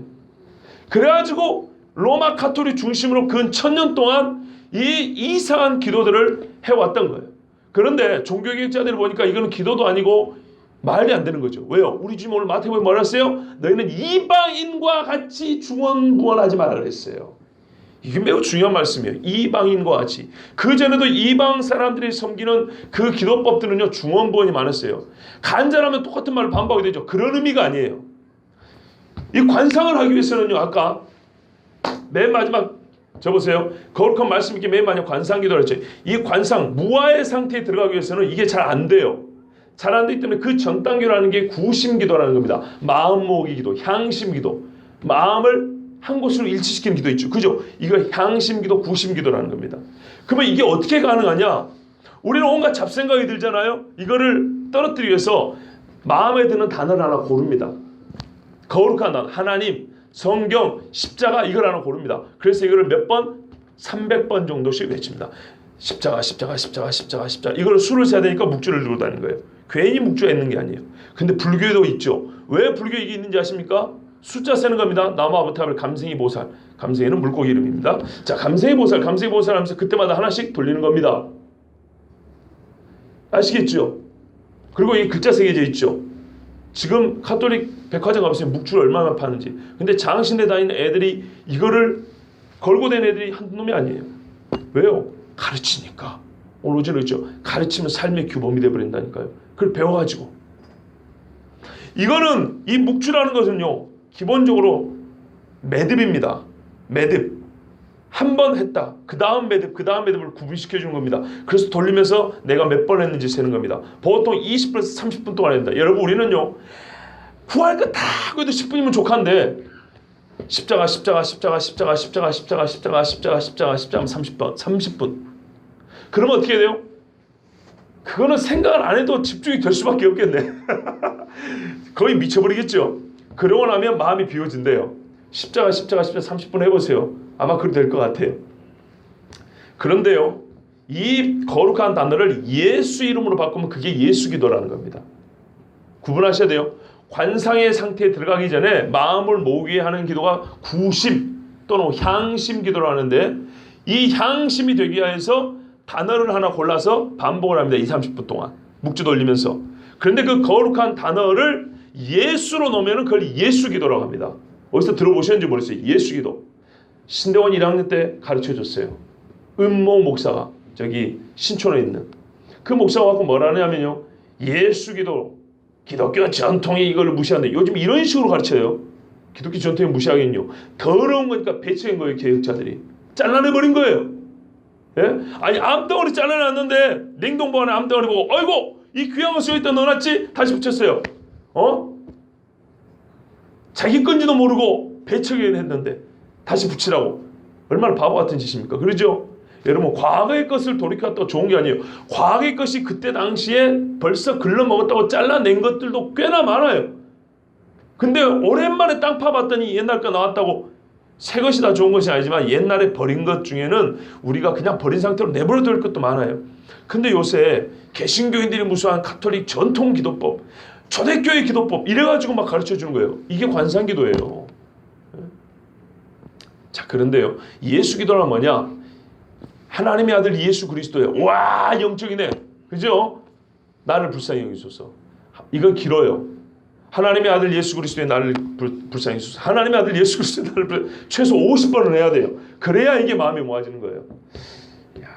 그래가지고 로마 카톨릭 중심으로 근 1000년 동안 이 이상한 기도들을 해왔던 거예요. 그런데 종교개혁자들이 보니까 이거는 기도도 아니고 말이 안 되는 거죠. 왜요? 우리 주님 오늘 마태복음에 뭐라 했어요? 너희는 이방인과 같이 중언부언하지 말라 그랬어요. 이게 매우 중요한 말씀이에요. 이방인과 같이. 그전에도 이방 사람들이 섬기는 그 기도법들은요, 중언부언이 많았어요. 간절하면 똑같은 말을 반복하게 되죠. 그런 의미가 아니에요. 이 관상을 하기 위해서는요, 아까 맨 마지막 저 보세요. 거룩한 말씀 있게 맨 마지막 관상기도를 했죠. 이 관상, 무아의 상태에 들어가기 위해서는 이게 잘 안 돼요. 잘 안 되기 때문에 그 전 단계라는 게 구심기도라는 겁니다. 마음 모으기 기도, 향심기도. 마음을 한 곳으로 일치시키는 기도 있죠. 그죠? 이거 향심기도, 구심기도라는 겁니다. 그러면 이게 어떻게 가능하냐? 우리는 온갖 잡생각이 들잖아요. 이거를 떨어뜨리기 위해서 마음에 드는 단어를 하나 고릅니다. 거룩한 단어, 하나님, 성경, 십자가 이걸 하나 고릅니다. 그래서 이거를 몇 번? 300번 정도씩 외칩니다. 십자가, 십자가, 십자가, 십자가, 십자가. 이걸 수를 세야 되니까 묵주를 들고 다니는 거예요. 괜히 묵주가 있는 게 아니에요. 근데 불교에도 있죠. 왜 불교에 이게 있는지 아십니까? 숫자 세는 겁니다. 나무 아부탑을 감생이 보살. 감생이는 물고기 이름입니다. 자, 감생이 보살, 감생이 보살 하면서 그때마다 하나씩 돌리는 겁니다. 아시겠죠? 그리고 이 글자 새겨져 있죠. 지금 카톨릭 백화점 가보세요. 묵주를 얼마나 파는지. 근데 장신대 다니는 애들이 이거를 걸고 다니는 애들이 한 놈이 아니에요. 왜요? 가르치니까. 오늘 어제로 했죠. 가르치면 삶의 규범이 되어버린다니까요. 그걸 배워가지고. 이거는 이 묵주라는 것은요, 기본적으로 매듭입니다. 매듭. 한 번 했다. 그 다음 매듭을 구분시켜주는 겁니다. 그래서 돌리면서 내가 몇 번 했는지 세는 겁니다. 보통 20분에서 30분 동안 합니다. 여러분, 우리는요, 구할 거 다 해도 10분이면 족한데, 십자가, 십자가, 십자가, 십자가, 십자가, 십자가, 십자가, 십자가, 십자가, 십자가, 30분. 그러면 어떻게 돼요? 그거는 생각을 안 해도 집중이 될 수밖에 없겠네. 거의 미쳐버리겠죠. 그러고 나면 마음이 비워진대요. 십자가 30분 해보세요. 아마 그렇게 될 것 같아요. 그런데요, 이 거룩한 단어를 예수 이름으로 바꾸면 그게 예수 기도라는 겁니다. 구분하셔야 돼요. 관상의 상태에 들어가기 전에 마음을 모으기 위해 하는 기도가 구심 또는 향심 기도를 하는데, 이 향심이 되기 위해서 단어를 하나 골라서 반복을 합니다. 20-30분 동안 묵주 돌리면서. 그런데 그 거룩한 단어를 예수로 놓으면 그걸 예수 기도라고 합니다. 어디서 들어보셨는지 모르겠어요. 예수 기도. 신대원 1학년 때 가르쳐줬어요. 은모 목사가 저기 신촌에 있는 그 목사가 갖고 뭐라 하냐면요, 예수 기도, 기독교 전통이 이걸 무시하는데, 요즘 이런 식으로 가르쳐요. 기독교 전통이 무시하긴요. 더러운 거니까 배척한 거예요. 개혁자들이 잘라내버린 거예요. 예? 아니 암덩어리 잘라놨는데 냉동고 안에 암덩어리 보고 어이구 이 귀한 거 쓰여있다 넣어놨지? 다시 붙였어요. 자기 건지도 모르고 배척을 했는데 다시 붙이라고. 얼마나 바보 같은 짓입니까? 그러죠? 여러분 과거의 것을 돌이켰다고 좋은 게 아니에요. 과거의 것이 그때 당시에 벌써 글러먹었다고 잘라낸 것들도 꽤나 많아요. 근데 오랜만에 땅 파봤더니 옛날 거 나왔다고 새 것이 다 좋은 것이 아니지만 옛날에 버린 것 중에는 우리가 그냥 버린 상태로 내버려둘 것도 많아요. 근데 요새 개신교인들이 무수한 가톨릭 전통 기도법, 초대교회 기도법 이래가지고 막 가르쳐주는 거예요. 이게 관상기도예요. 자, 그런데요, 예수 기도란 뭐냐? 하나님의 아들 예수 그리스도예요. 와, 영적이네. 그죠? 나를 불쌍히 여기소서. 이건 길어요. 하나님의 아들 예수 그리스도의 나를 불쌍히 여기소서. 하나님의 아들 예수 그리스도의 나를 최소 50번은 해야 돼요. 그래야 이게 마음이 모아지는 거예요. 야,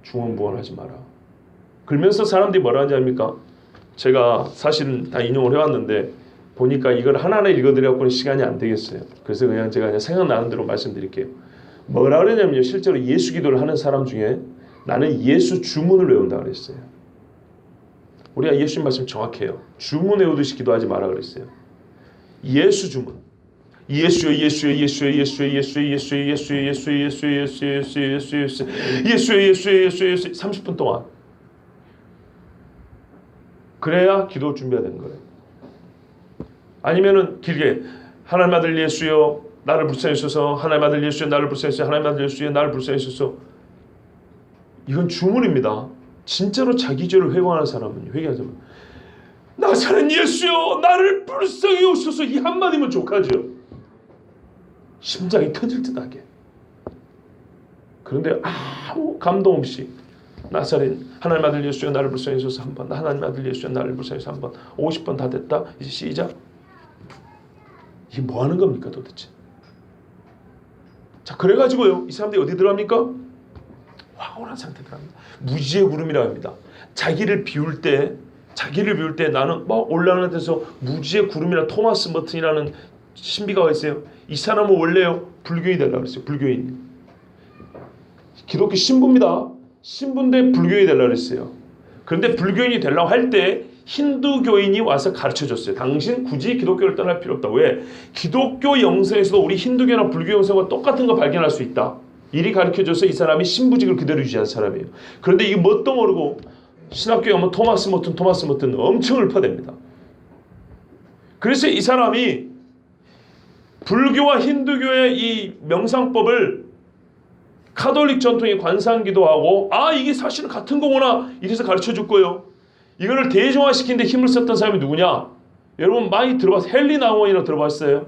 중언부언하지 마라. 그러면서 사람들이 뭐라 하는지 압니까? 제가 사실은 다 인용을 해왔는데 보니까 이걸 하나하나 읽어드려갖고는 시간이 안 되겠어요. 그래서 제가 생각나는 대로 말씀드릴게요. 뭐라 그러냐면요, 실제로 예수 기도를 하는 사람 중에 나는 예수 주문을 외운다 그랬어요. 우리가 예수님 말씀 정확해요. 주문 외우듯이 기도하지 마라 그랬어요. 예수 주문. 예수여 예수여 예수여 예수여 예수여 예수여 예수여 예수여 예수여 예수여 예수여 예수여 예수여 예수여 예수여 예수여 30분 동안. 그래야 기도 준비가 되는 거예요. 아니면은 길게 하나님 아들 예수여 나를 불쌍히 여기소서. 하나님 아들 예수여 나를 불쌍히 여기소서. 하나님 아들 예수여 나를 불쌍히 여기소서. 이건 주문입니다. 진짜로 자기 죄를 회개하는 사람은 회개하자면 나사렛 예수여 나를 불쌍히 여기소서. 이 한마디면 족하죠. 심장이 터질 듯하게. 그런데 아무 감동 없이 나사렛 하나님 아들 예수여 나를 불쌍히 여기소서 한 번, 하나님 아들 예수여 나를 불쌍히 여기소서 한 번, 50번 다 됐다. 이제 시작. 이게 뭐 하는 겁니까 도대체? 자, 그래가지고요, 이 사람들이 어디 들어갑니까? 황홀한 상태 들어갑니다. 무지의 구름이라고 합니다. 자기를 비울 때 나는 막 올라가는 데서 무지의 구름이나 토마스 머튼이라는 신비가가 있어요. 이 사람은 원래요 불교인이 되려고 그랬어요. 불교인. 기독교 신부입니다. 신부인데 불교인이 되려고 그랬어요. 그런데 불교인이 되려고 할 때 힌두교인이 와서 가르쳐줬어요. 당신 굳이 기독교를 떠날 필요 없다. 왜? 기독교 영성에서도 우리 힌두교나 불교 영성과 똑같은 거 발견할 수 있다. 이리 가르쳐줘서 이 사람이 신부직을 그대로 유지한 사람이에요. 그런데 이게 뭣도 모르고 신학교에 오면 토마스 머튼 엄청 읊어댑니다. 그래서 이 사람이 불교와 힌두교의 이 명상법을 카톨릭 전통의 관상기도하고 이게 사실은 같은 거구나 이래서 가르쳐줄 거예요. 이거를 대중화시키는 데 힘을 썼던 사람이 누구냐? 여러분 많이 들어봤어요. 헨리 나우원이라고 들어봤어요?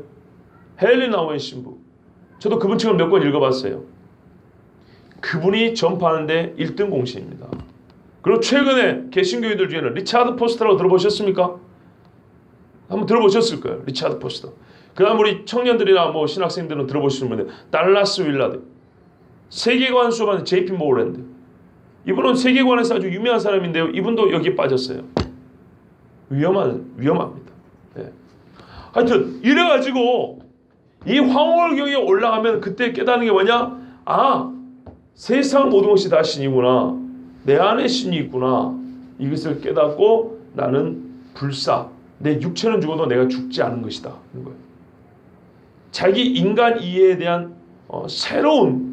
헨리 나우원 신부. 저도 그분 책을 몇 권 읽어봤어요. 그분이 전파하는데 1등 공신입니다. 그리고 최근에 개신교인들 중에는 리차드 포스터라고 들어보셨습니까? 한번 들어보셨을 거예요. 리차드 포스터. 그 다음 우리 청년들이나 뭐 신학생들은 들어보시는 분들 달라스 윌라드, 세계관 수업하는 JP 모랜드. 이분은 세계관에서 아주 유명한 사람인데요. 이분도 여기에 빠졌어요. 위험합니다. 네. 하여튼 이래가지고 이 황홀경에 올라가면 그때 깨닫는 게 뭐냐? 세상 모든 것이 다 신이구나. 내 안에 신이 있구나. 이것을 깨닫고 나는 내 육체는 죽어도 내가 죽지 않은 것이다. 그런 거예요. 자기 인간 이해에 대한 새로운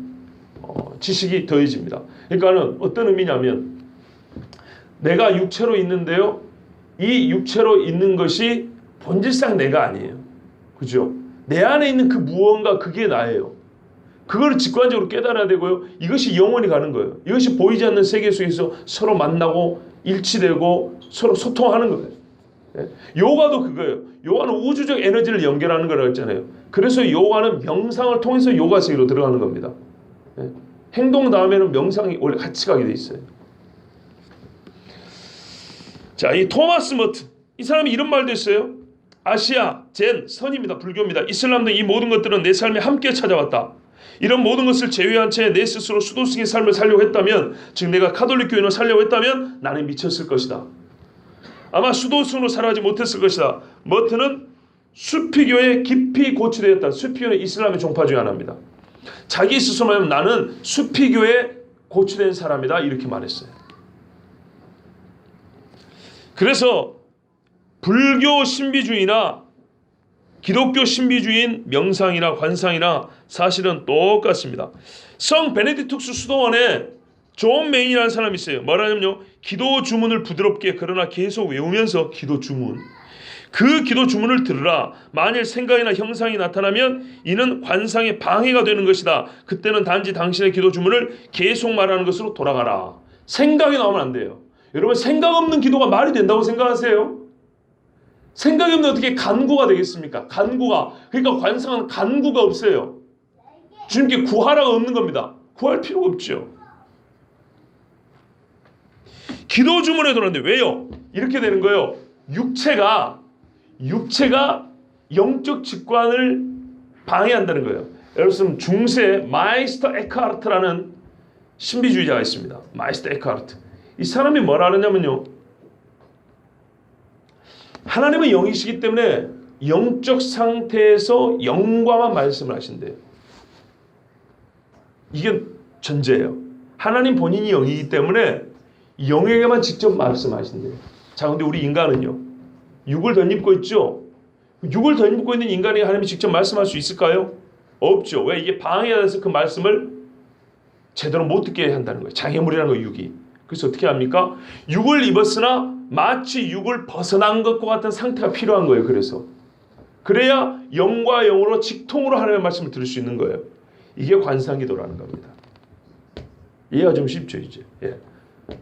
지식이 더해집니다. 그러니까는 어떤 의미냐면 내가 육체로 있는데요. 이 육체로 있는 것이 본질상 내가 아니에요. 그죠? 내 안에 있는 그 무언가 그게 나예요. 그걸 직관적으로 깨달아야 되고요. 이것이 영원히 가는 거예요. 이것이 보이지 않는 세계 속에서 서로 만나고 일치되고 서로 소통하는 거예요. 네? 요가도 그거예요. 요가는 우주적 에너지를 연결하는 거라고 했잖아요. 그래서 요가는 명상을 통해서 요가 세계로 들어가는 겁니다. 네? 행동 다음에는 명상이 원래 같이 가게 돼 있어요. 자, 이 토마스 머튼, 이 사람이 이런 말도 했어요. 아시아, 젠, 선입니다. 불교입니다. 이슬람 등 이 모든 것들은 내 삶에 함께 찾아왔다. 이런 모든 것을 제외한 채 내 스스로 수도승의 삶을 살려고 했다면, 즉 내가 카톨릭 교인을 살려고 했다면 나는 미쳤을 것이다. 아마 수도승으로 살아가지 못했을 것이다. 머튼은 수피교에 깊이 고취되었다. 수피교는 이슬람의 종파 중에 하나입니다. 자기 스스로 말하면 나는 수피교에 고취된 사람이다 이렇게 말했어요. 그래서 불교 신비주의나 기독교 신비주의인 명상이나 관상이나 사실은 똑같습니다. 성 베네딕투스 수도원에 존 메인이라는 사람이 있어요. 뭐라냐면요, 기도 주문을 부드럽게 그러나 계속 외우면서 기도 주문, 그 기도 주문을 들으라. 만일 생각이나 형상이 나타나면 이는 관상에 방해가 되는 것이다. 그때는 단지 당신의 기도 주문을 계속 말하는 것으로 돌아가라. 생각이 나오면 안 돼요. 여러분, 생각 없는 기도가 말이 된다고 생각하세요? 생각이 없는 어떻게 간구가 되겠습니까? 간구가, 그러니까 관상은 간구가 없어요. 주님께 구하라가 없는 겁니다. 구할 필요가 없죠. 기도 주문에 들었는데 왜요? 이렇게 되는 거예요. 육체가 영적 직관을 방해한다는 거예요. 여러분, 중세 마이스터 에크하르트라는 신비주의자가 있습니다. 마이스터 에크하르트. 이 사람이 뭐라 하느냐면요, 하나님은 영이시기 때문에 영적 상태에서 영과만 말씀을 하신대요. 이게 전제예요. 하나님 본인이 영이기 때문에 영에게만 직접 말씀하신대요. 자, 근데 우리 인간은요, 육을 덧입고 있죠. 육을 덧입고 있는 인간이 하나님이 직접 말씀할 수 있을까요? 없죠. 왜? 이게 방해가 돼서 그 말씀을 제대로 못 듣게 한다는 거예요. 장애물이라는 거예요, 육이. 그래서 어떻게 합니까? 육을 입었으나 마치 육을 벗어난 것과 같은 상태가 필요한 거예요. 그래야 영과 영으로 직통으로 하나님의 말씀을 들을 수 있는 거예요. 이게 관상기도라는 겁니다. 이해가 좀 쉽죠, 이제. 예.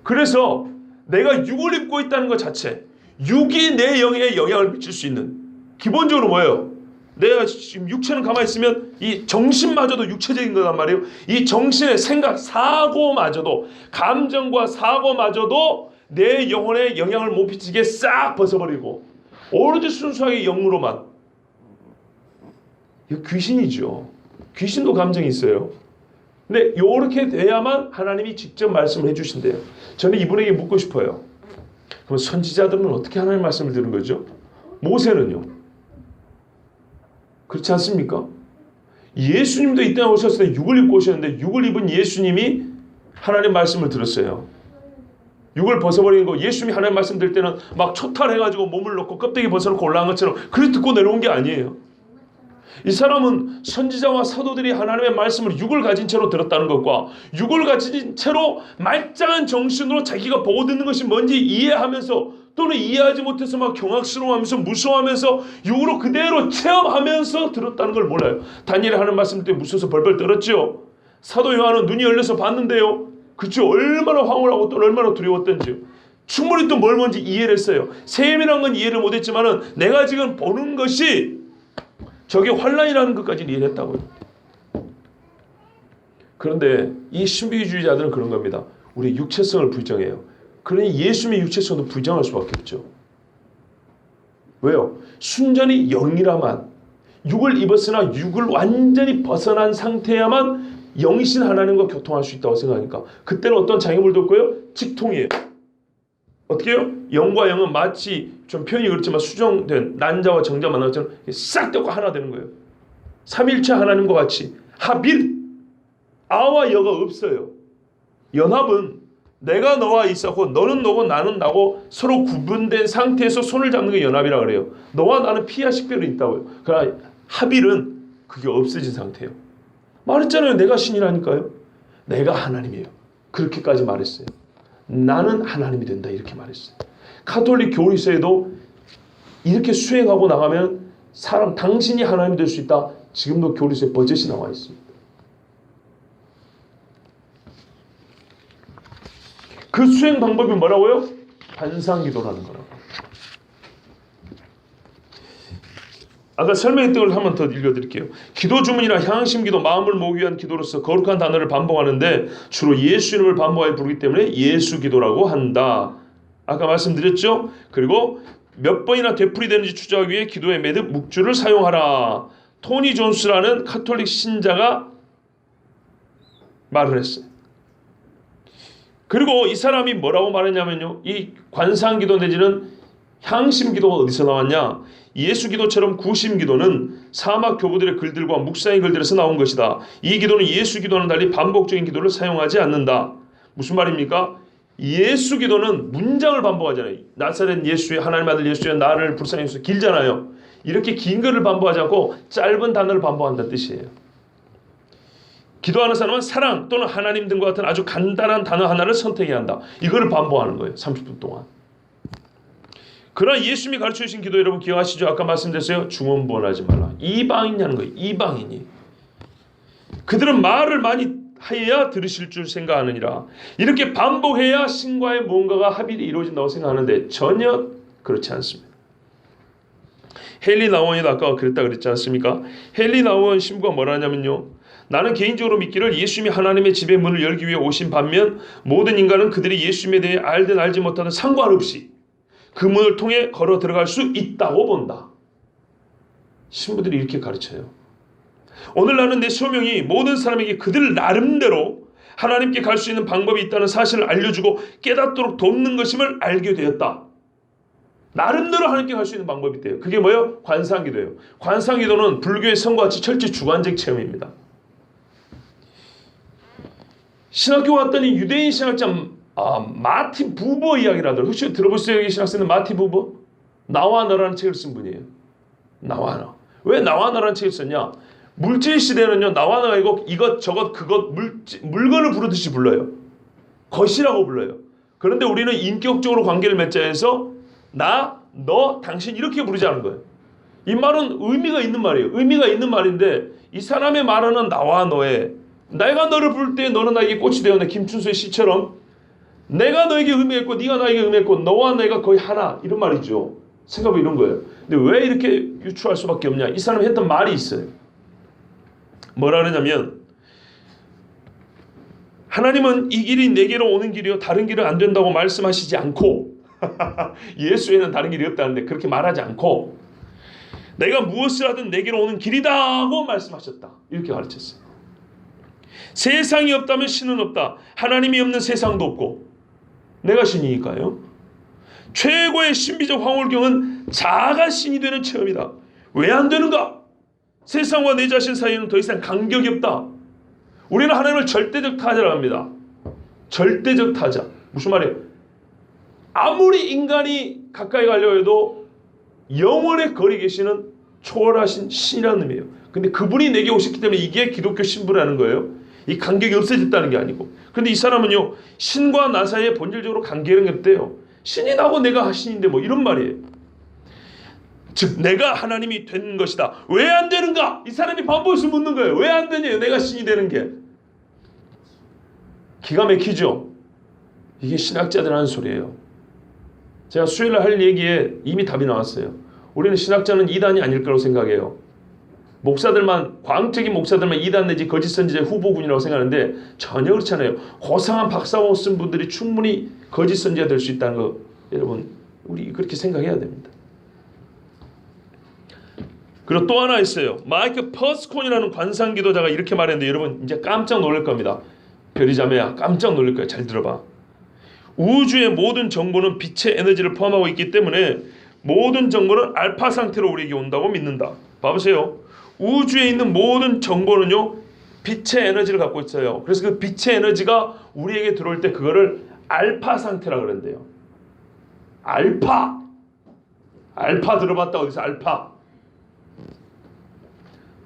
그래서 내가 육을 입고 있다는 것 자체, 육이 내 영에 영향을 미칠 수 있는, 기본적으로 뭐예요? 내가 지금 육체는 가만히 있으면 이 정신마저도 육체적인 거란 말이에요. 이 정신의 생각, 사고마저도, 감정과 사고마저도 내 영혼에 영향을 못 미치게 싹 벗어버리고 오로지 순수하게 영으로만. 이거 귀신이죠. 귀신도 감정이 있어요. 근데 이렇게 돼야만 하나님이 직접 말씀을 해주신대요. 저는 이분에게 묻고 싶어요. 그럼 선지자들은 어떻게 하나님의 말씀을 들은 거죠? 모세는요? 그렇지 않습니까? 예수님도 이 땅에 오셨을 때 육을 입고 오셨는데 육을 입은 예수님이 하나님의 말씀을 들었어요. 육을 벗어버리는 거, 예수님이 하나님의 말씀 들을 때는 막 초탈해가지고 몸을 놓고 껍데기 벗어놓고 올라간 것처럼 그렇게 듣고 내려온 게 아니에요. 이 사람은 선지자와 사도들이 하나님의 말씀을 육을 가진 채로 들었다는 것과 육을 가진 채로 말짱한 정신으로 자기가 보고 듣는 것이 뭔지 이해하면서, 또는 이해하지 못해서 막 경악스러워하면서 무서워하면서 육으로 그대로 체험하면서 들었다는 걸 몰라요. 다니엘이 하는 말씀 때 무서워서 벌벌 떨었죠. 사도 요한은 눈이 열려서 봤는데요, 그쵸? 얼마나 황홀하고 또 얼마나 두려웠던지요. 충분히 또 뭘 뭔지 이해를 했어요. 세밀한 건 이해를 못했지만은 내가 지금 보는 것이 저게 환란이라는 것까지는 이해를 했다고요. 그런데 이 신비주의자들은 그런 겁니다. 우리 육체성을 부정해요. 그러니 예수님의 육체성도 부정할 수밖에 없죠. 왜요? 순전히 영이라만, 육을 입었으나 육을 완전히 벗어난 상태야만 영이신 하나님과 교통할 수 있다고 생각하니까 그때는 어떤 장애물도 없고요, 직통이에요. 어떻게 해요? 영과 영은 마치, 좀 표현이 그렇지만 수정된 난자와 정자 만난 것처럼 싹 떼고 하나 되는 거예요. 삼일체 하나님과 같이 합일, 아와 여가 없어요. 연합은 내가 너와 있었고 너는 너고 나는 나고 서로 구분된 상태에서 손을 잡는 게 연합이라 그래요. 너와 나는 피와 식별이 있다고요. 그러나 합일은 그게 없어진 상태예요. 말했잖아요. 내가 신이라니까요. 내가 하나님이에요. 그렇게까지 말했어요. 나는 하나님이 된다 이렇게 말했어요. 가톨릭 교리서에도 이렇게 수행하고 나가면 사람 당신이 하나님이 될 수 있다. 지금도 교리서에 버젓이 나와 있습니다. 그 수행 방법이 뭐라고요? 관상기도라는 거라고. 아까 설명했던 걸 한 번 더 읽어드릴게요. 기도 주문이나 향심 기도, 마음을 모으기 위한 기도로서 거룩한 단어를 반복하는데 주로 예수 이름을 반복하여 부르기 때문에 예수 기도라고 한다. 아까 말씀드렸죠? 그리고 몇 번이나 되풀이되는지 추적하기 위해 기도에 매듭 묵주를 사용하라. 토니 존스라는 카톨릭 신자가 말을 했어요. 그리고 이 사람이 뭐라고 말했냐면요, 이 관상기도 내지는 향심 기도가 어디서 나왔냐? 예수 기도처럼 구심 기도는 사막 교부들의 글들과 묵상의 글들에서 나온 것이다. 이 기도는 예수 기도와는 달리 반복적인 기도를 사용하지 않는다. 무슨 말입니까? 예수 기도는 문장을 반복하잖아요. 나사렛 예수의 하나님 아들 예수의 나를 불쌍히 여기소서 길잖아요. 이렇게 긴 글을 반복하지 않고 짧은 단어를 반복한다는 뜻이에요. 기도하는 사람은 사랑 또는 하나님 등과 같은 아주 간단한 단어 하나를 선택해야 한다. 이거를 반복하는 거예요. 30분 동안. 그러나 예수님이 가르쳐주신 기도 여러분 기억하시죠? 아까 말씀드렸어요. 중언부언하지 말라. 이방인이라는 거예요. 이방인이. 그들은 말을 많이 하여야 들으실 줄 생각하느니라. 이렇게 반복해야 신과의 뭔가가 합일이 이루어진다고 생각하는데 전혀 그렇지 않습니다. 헨리 나우원이 아까 그랬다 그랬지 않습니까? 헨리 나우원 신부가 뭐라 하냐면요. 나는 개인적으로 믿기를 예수님이 하나님의 집의 문을 열기 위해 오신 반면 모든 인간은 그들이 예수님에 대해 알든 알지 못하든 상관없이 그 문을 통해 걸어 들어갈 수 있다고 본다. 신부들이 이렇게 가르쳐요. 오늘 나는 내 소명이 모든 사람에게 그들 나름대로 하나님께 갈 수 있는 방법이 있다는 사실을 알려주고 깨닫도록 돕는 것임을 알게 되었다. 나름대로 하나님께 갈 수 있는 방법이 있대요. 그게 뭐예요? 관상기도예요. 관상기도는 불교의 성과 같이 철저히 주관적 체험입니다. 신학교 갔더니 유대인 신학자 마티 부버 이야기를 하더라고요. 혹시 들어보셨어요? 여기 신학생들 마티 부버? 나와 너라는 책을 쓴 분이에요. 나와 너. 왜 나와 너라는 책을 썼냐? 물질 시대는요. 나와 너가 이것저것 그것 물건을 부르듯이 불러요. 것이라고 불러요. 그런데 우리는 인격적으로 관계를 맺자 해서 나, 너, 당신 이렇게 부르자는 거예요. 이 말은 의미가 있는 말이에요. 의미가 있는 말인데 이 사람의 말하는 나와 너의 내가 너를 부를 때 너는 나에게 꽃이 되었네. 김춘수의 시처럼 내가 너에게 의미가 있고 네가 나에게 의미가 있고 너와 내가 거의 하나 이런 말이죠. 생각해 이런 거예요. 근데 왜 이렇게 유추할 수밖에 없냐. 이 사람이 했던 말이 있어요. 뭐라 그러냐면 하나님은 이 길이 내게로 오는 길이요 다른 길은 안 된다고 말씀하시지 않고 예수에는 다른 길이 없다는데 그렇게 말하지 않고 내가 무엇을 하든 내게로 오는 길이다고 말씀하셨다. 이렇게 가르쳤어요. 세상이 없다면 신은 없다. 하나님이 없는 세상도 없고 내가 신이니까요. 최고의 신비적 황홀경은 자아가 신이 되는 체험이다. 왜 안 되는가? 세상과 내 자신 사이에는 더 이상 간격이 없다. 우리는 하나님을 절대적 타자라고 합니다. 절대적 타자. 무슨 말이에요? 아무리 인간이 가까이 가려고 해도 영원의 거리 계시는 초월하신 신이라는 의미예요. 근데 그분이 내게 오셨기 때문에 이게 기독교 신부라는 거예요. 이 간격이 없어졌다는 게 아니고. 그런데 이 사람은요. 신과 나 사이에 본질적으로 관계는 없대요. 신이 나고 내가 신인데 뭐 이런 말이에요. 즉 내가 하나님이 된 것이다. 왜 안 되는가? 이 사람이 반복해서 묻는 거예요. 왜 안 되냐? 내가 신이 되는 게. 기가 막히죠. 이게 신학자들 하는 소리예요. 제가 수요일에 할 얘기에 이미 답이 나왔어요. 우리는 신학자는 이단이 아닐 거라고 생각해요. 목사들만 광적인 목사들만 이단 내지 거짓 선지자의 후보군이라고 생각하는데 전혀 그렇지 않아요. 고상한 박사모 쓴 분들이 충분히 거짓 선지자 될 수 있다는 거 여러분 우리 그렇게 생각해야 됩니다. 그리고 또 하나 있어요. 마이크 퍼스콘이라는 관상 기도자가 이렇게 말했는데 여러분 이제 깜짝 놀랄 겁니다. 별이자매야 깜짝 놀랄 거야. 잘 들어봐. 우주의 모든 정보는 빛의 에너지를 포함하고 있기 때문에 모든 정보는 알파 상태로 우리에게 온다고 믿는다. 봐보세요. 우주에 있는 모든 정보는요 빛의 에너지를 갖고 있어요. 그래서 그 빛의 에너지가 우리에게 들어올 때 그거를 알파 상태라 그런대요. 알파 들어봤다. 어디서 알파.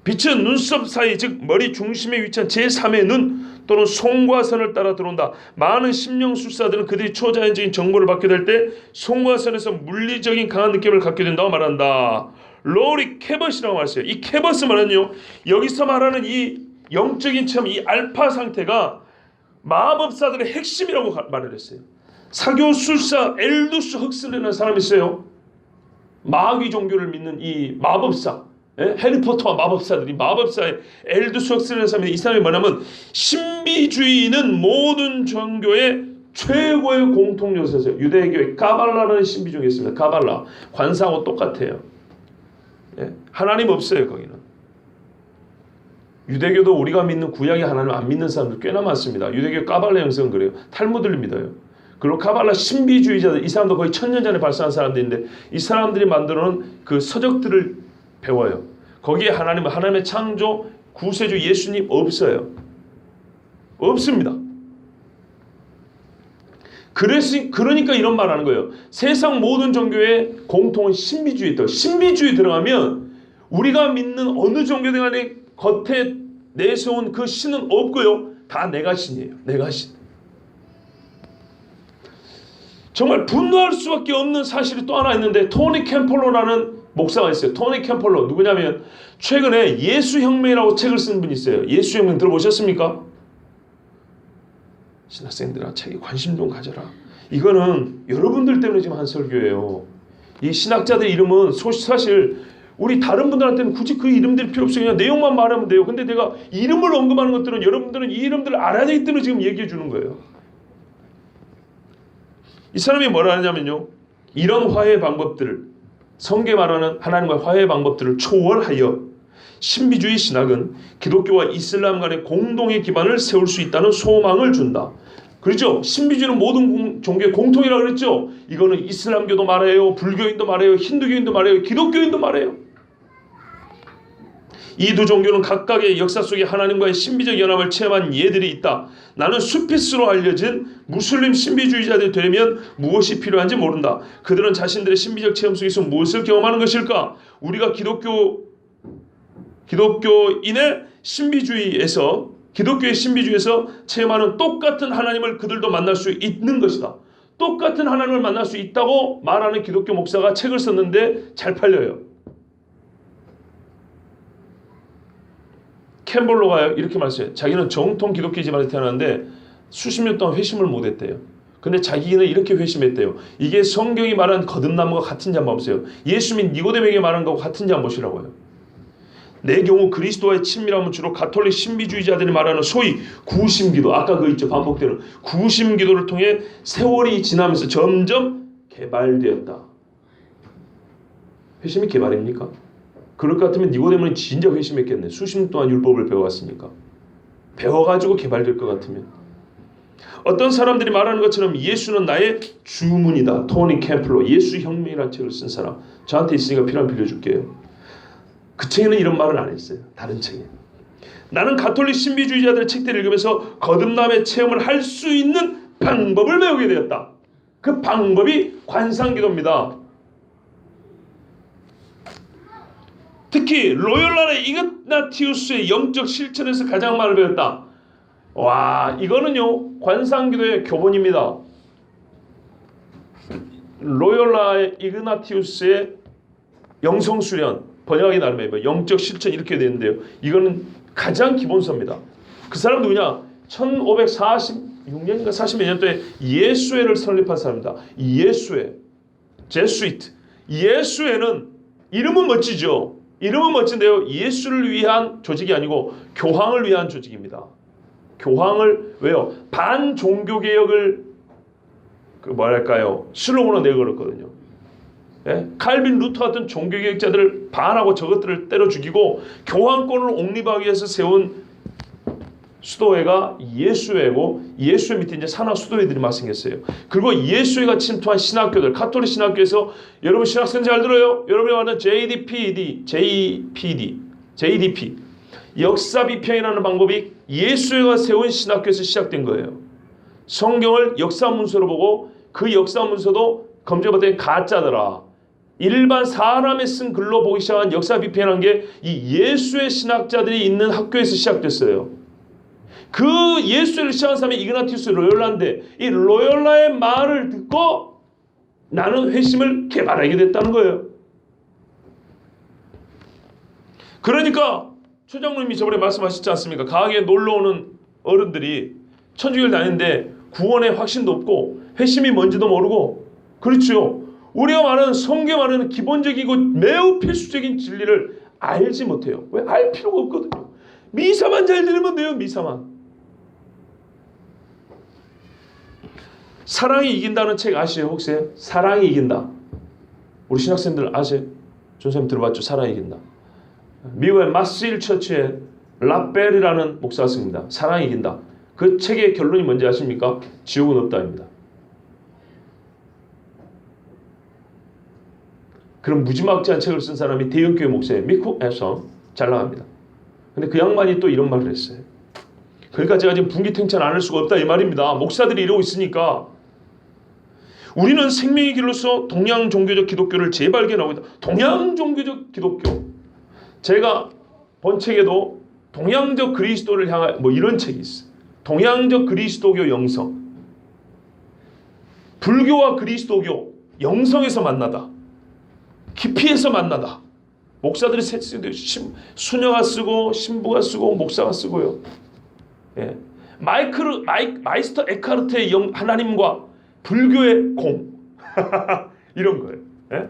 빛은 눈썹 사이 즉 머리 중심에 위치한 제3의 눈 또는 송과 선을 따라 들어온다. 많은 심령술사들은 그들이 초자연적인 정보를 받게 될 때 송과 선에서 물리적인 강한 느낌을 갖게 된다고 말한다. 로리 캐벗이라고 말했어요. 이 캐벗은 말은요. 여기서 말하는 이 영적인 체험, 이 알파 상태가 마법사들의 핵심이라고 말을 했어요. 사교술사 엘두스 헉슬리라는 사람이 있어요. 마귀 종교를 믿는 이 마법사. 해리포터와 마법사들이 마법사의 엘두스 헉슬리라는 사람이 이 사람이 뭐냐면 신비주의는 모든 종교의 최고의 공통 요소였어요. 유대교의 가발라라는 신비주의가 있습니다. 가발라. 관상하고 똑같아요. 하나님 없어요. 거기는. 유대교도 우리가 믿는 구약의 하나님 안 믿는 사람들 꽤나 많습니다. 유대교 까발라 형성은 그래요. 탈무드를 믿어요. 그리고 카발라 신비주의자들, 이 사람도 거의 1000년 전에 발생한 사람들인데 이 사람들이 만들어 놓은 그 서적들을 배워요. 거기에 하나님의 창조, 구세주 예수님 없어요. 없습니다. 그러니까 이런 말 하는 거예요. 세상 모든 종교의 공통은 신비주의에 있다. 신비주의 들어가면 우리가 믿는 어느 종교든 간에 겉에 내세운 그 신은 없고요. 다 내가 신이에요. 내가 신. 정말 분노할 수밖에 없는 사실이 또 하나 있는데, 토니 캠폴로라는 목사가 있어요. 토니 캠폴로 누구냐면 최근에 예수혁명이라고 책을 쓴 분이 있어요. 예수혁명 들어보셨습니까? 신학생들아, 책에 관심 좀 가져라. 이거는 여러분들 때문에 지금 한 설교예요. 이 신학자들 이름은 사실 우리 다른 분들한테는 굳이 그 이름들이 필요 없어요. 그냥 내용만 말하면 돼요. 근데 내가 이름을 언급하는 것들은 여러분들은 이 이름들을 알아야 되기 때문에 지금 얘기해 주는 거예요. 이 사람이 뭐라 하냐면요, 이런 화해 방법들을, 성경에 말하는 하나님과의 화해 방법들을 초월하여 신비주의 신학은 기독교와 이슬람 간의 공동의 기반을 세울 수 있다는 소망을 준다. 그렇죠? 신비주의는 모든 종교의 공통이라고 그랬죠? 이거는 이슬람교도 말해요, 불교인도 말해요, 힌두교인도 말해요, 기독교인도 말해요. 이 두 종교는 각각의 역사 속에 하나님과의 신비적 연합을 체험한 예들이 있다. 나는 수피스로 알려진 무슬림 신비주의자들이 되려면 무엇이 필요한지 모른다. 그들은 자신들의 신비적 체험 속에서 무엇을 경험하는 것일까? 우리가 기독교의 신비주의에서 체험하는 똑같은 하나님을 그들도 만날 수 있는 것이다. 똑같은 하나님을 만날 수 있다고 말하는 기독교 목사가 책을 썼는데 잘 팔려요. 캠볼로가 이렇게 말했어요. 자기는 정통 기독교 집안에 태어났는데 수십 년 동안 회심을 못했대요. 근데 자기는 이렇게 회심했대요. 이게 성경이 말한 거듭남과 같은지 한번 보세요. 예수님 니고데모에게 말한 것과 같은지 한번 보시라고요. 내 경우 그리스도와의 친밀함은 주로 가톨릭 신비주의자들이 말하는 소위 구심기도, 아까 그 있죠, 반복되는 구심기도를 통해 세월이 지나면서 점점 개발되었다. 회심이 개발입니까? 그럴 것 같으면 니고데모는 진짜 회심했겠네. 수십 년 동안 율법을 배워왔으니까. 배워가지고 개발될 것 같으면. 어떤 사람들이 말하는 것처럼 예수는 나의 주문이다. 토니 캠플로, 예수혁명이라는 책을 쓴 사람. 저한테 있으니까 필요하면 빌려줄게요. 그 책에는 이런 말을 안 했어요. 다른 책에. 나는 가톨릭 신비주의자들의 책들을 읽으면서 거듭남의 체험을 할 수 있는 방법을 배우게 되었다. 그 방법이 관상기도입니다. 특히 로열라의 이그나티우스의 영적 실천에서 가장 많이 배웠다. 와, 이거는요 관상기도의 교본입니다. 로열라의 이그나티우스의 영성수련, 번역하기 나름이에요. 영적 실천 이렇게 되는데요. 이거는 가장 기본서입니다. 그 사람 누구냐? 1546년인가 40몇 년도에 예수회를 설립한 사람입니다. 예수회, 제수이트. 예수회는 이름은 멋지죠. 이름은 멋진데요. 예수를 위한 조직이 아니고 교황을 위한 조직입니다. 교황을 왜요? 반종교개혁을 슬로건으로 내걸었거든요. 예? 칼빈 루터 같은 종교개혁자들을 반하고 저것들을 때려 죽이고 교황권을 옹립하기 위해서 세운 수도회가 예수회고, 예수회 밑에 이제 산하 수도회들이 막 생겼어요. 그리고 예수회가 침투한 신학교들, 가톨릭 신학교에서, 여러분 신학생 잘 들어요? 여러분이 말하는 JDP 역사 비평이라는 방법이 예수회가 세운 신학교에서 시작된 거예요. 성경을 역사 문서로 보고 그 역사 문서도 검증받은 가짜더라. 일반 사람이 쓴 글로 보기 시작한 역사 비평이라는 게 이 예수회 신학자들이 있는 학교에서 시작됐어요. 그 예수를 시작한 사람이 이그나티우스 로열라인데, 이 로열라의 말을 듣고 나는 회심을 개발하게 됐다는 거예요. 그러니까 최장로님이 저번에 말씀하셨지 않습니까? 가하게 놀러오는 어른들이 천주교를 다니는데 구원의 확신도 없고 회심이 뭔지도 모르고, 그렇죠. 우리가 말하는 성경에 말하는 기본적이고 매우 필수적인 진리를 알지 못해요. 왜? 알 필요가 없거든요. 미사만 잘 들으면 돼요. 미사만. 사랑이 이긴다는 책 아시죠? 혹시? 사랑이 이긴다. 우리 신학생들 아세요? 전선생님 들어봤죠? 사랑이 이긴다. 미국의 마스일 처치의 라벨이라는 목사가 씁니다. 사랑이 이긴다. 그 책의 결론이 뭔지 아십니까? 지옥은 없다입니다. 그런 무지막지한 책을 쓴 사람이 대형교회 목사예요. 미쿡 앱섬. 잘 나갑니다. 근데 그 양반이 또 이런 말을 했어요. 그러니까 제가 지금 분기탱천 안 할 수가 없다 이 말입니다. 목사들이 이러고 있으니까 우리는 생명의 길로서 동양 종교적 기독교를 재발견하고 있다. 동양 종교적 기독교. 제가 본 책에도 동양적 그리스도를 향한 뭐 이런 책이 있어요. 동양적 그리스도교 영성. 불교와 그리스도교 영성에서 만나다. 깊이에서 만나다. 목사들이 수녀가 쓰고 신부가 쓰고 목사가 쓰고요. 예. 마이스터 에카르트의 하나님과 불교의 공 이런 거예요. 예?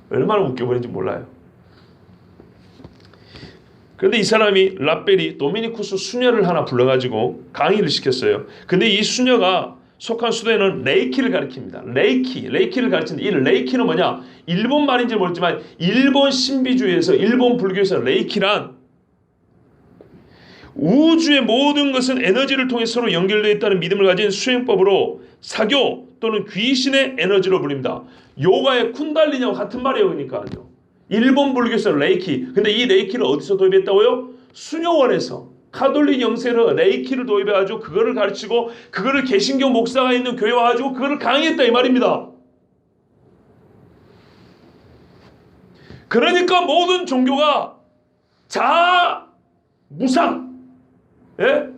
얼마나 웃겨버린지 몰라요. 그런데 이 사람이 라벨이 도미니쿠스 수녀를 하나 불러가지고 강의를 시켰어요. 근데 이 수녀가 속한 수도에는 레이키를 가리킵니다. 레이키를 가르치는데 이 레이키는 뭐냐? 일본 말인지 모르지만 일본 신비주의에서 일본 불교에서 레이키란 우주의 모든 것은 에너지를 통해 서로 연결되어 있다는 믿음을 가진 수행법으로 사교 또는 귀신의 에너지로 불립니다. 요가의 쿤달리니와 같은 말이에요. 그러니까요. 일본 불교에서 레이키. 근데 이 레이키를 어디서 도입했다고요? 수녀원에서 카톨릭 영세로 레이키를 도입해가지고 그거를 가르치고 그거를 개신교 목사가 있는 교회 와가지고 그거를 강의했다 이 말입니다. 그러니까 모든 종교가 무상, 예?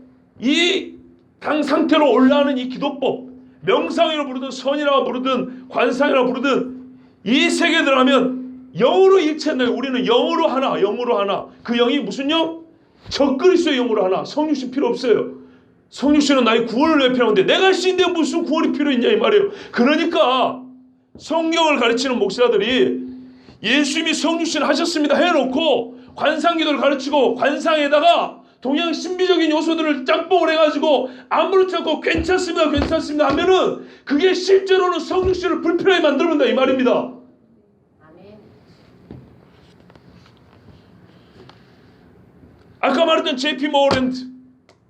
이 당 상태로 올라가는 이 기도법, 명상이라고 부르든 선이라고 부르든 관상이라고 부르든 이 세계에 들어가면 영으로 일체한다. 우리는 영으로 하나. 그 영이 무슨 영? 적그리스도의 영으로 하나. 성육신 필요 없어요. 성육신은 나의 구원을 위해 필요한데 내가 신인데 무슨 구원이 필요 있냐 이 말이에요. 그러니까 성경을 가르치는 목사들이 예수님이 성육신 하셨습니다 해놓고 관상기도를 가르치고 관상에다가 동양 신비적인 요소들을 짬뽕을 해가지고 아무렇지 않고 괜찮습니다 하면은 그게 실제로는 성육신을 불필요하게 만들어본다 이 말입니다. 아까 말했던 J.P. 모어랜드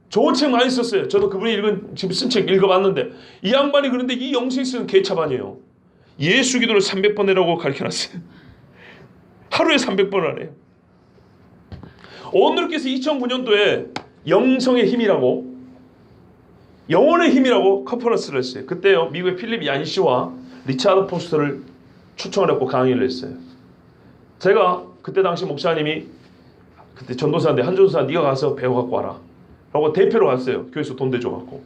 좋은 책 많이 썼어요. 저도 그분이 지금 쓴 책 읽어봤는데 이 양반이 그런데 이 영생이 쓰는 개차반이에요. 예수 기도를 300번 해라고 가르쳐놨어요. 하루에 300번 하래요. 오늘께서 2009년도에 영성의 힘이라고 영혼의 힘이라고 컨퍼런스를 했어요. 그때요 미국의 필립 얀시와 리차드 포스터를 초청을 했고 강의를 했어요. 제가 그때 당시 목사님이 그때 전도사인데 한전도사 네가 가서 배워갖고 와라 라고 대표로 갔어요. 교회에서 돈 대줘갖고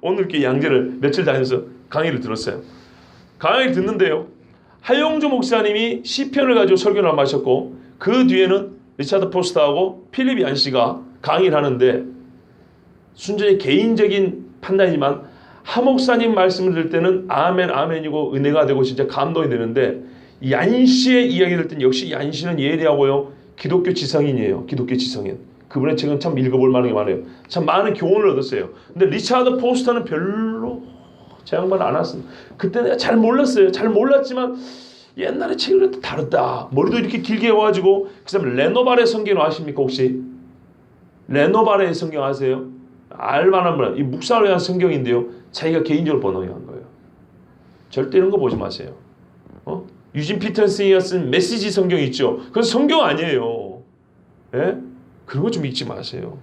오늘께 양재를 며칠 다니면서 강의를 들었어요. 강의를 듣는데요 하영조 목사님이 시편을 가지고 설교를 하셨고 그 뒤에는 리차드 포스터하고 필립 얀시가 강의를 하는데 순전히 개인적인 판단이지만 하 목사님 말씀을 들을 때는 아멘 아멘이고 은혜가 되고 진짜 감동이 되는데 얀시의 이야기를 들을 때는 역시 얀시는 예리하고요 기독교 지성인이에요. 기독교 지성인. 그분의 책은 참 읽어볼 만한 게 많아요. 참 많은 교훈을 얻었어요. 근데 리차드 포스터는 별로 제 양반은 안 왔습니다. 그때 내가 잘 몰랐어요. 잘 몰랐지만 옛날에 책을 다르다. 머리도 이렇게 길게 해가지고 그 다음에 레노바레 성경 아십니까 혹시? 레노바레 성경 아세요? 알만한 분. 이 묵상을 위한 성경인데요. 자기가 개인적으로 번역한 거예요. 절대 이런 거 보지 마세요. 유진 피터슨이 쓴 메시지 성경 있죠. 그건 성경 아니에요. 예? 그런 거 좀 읽지 마세요.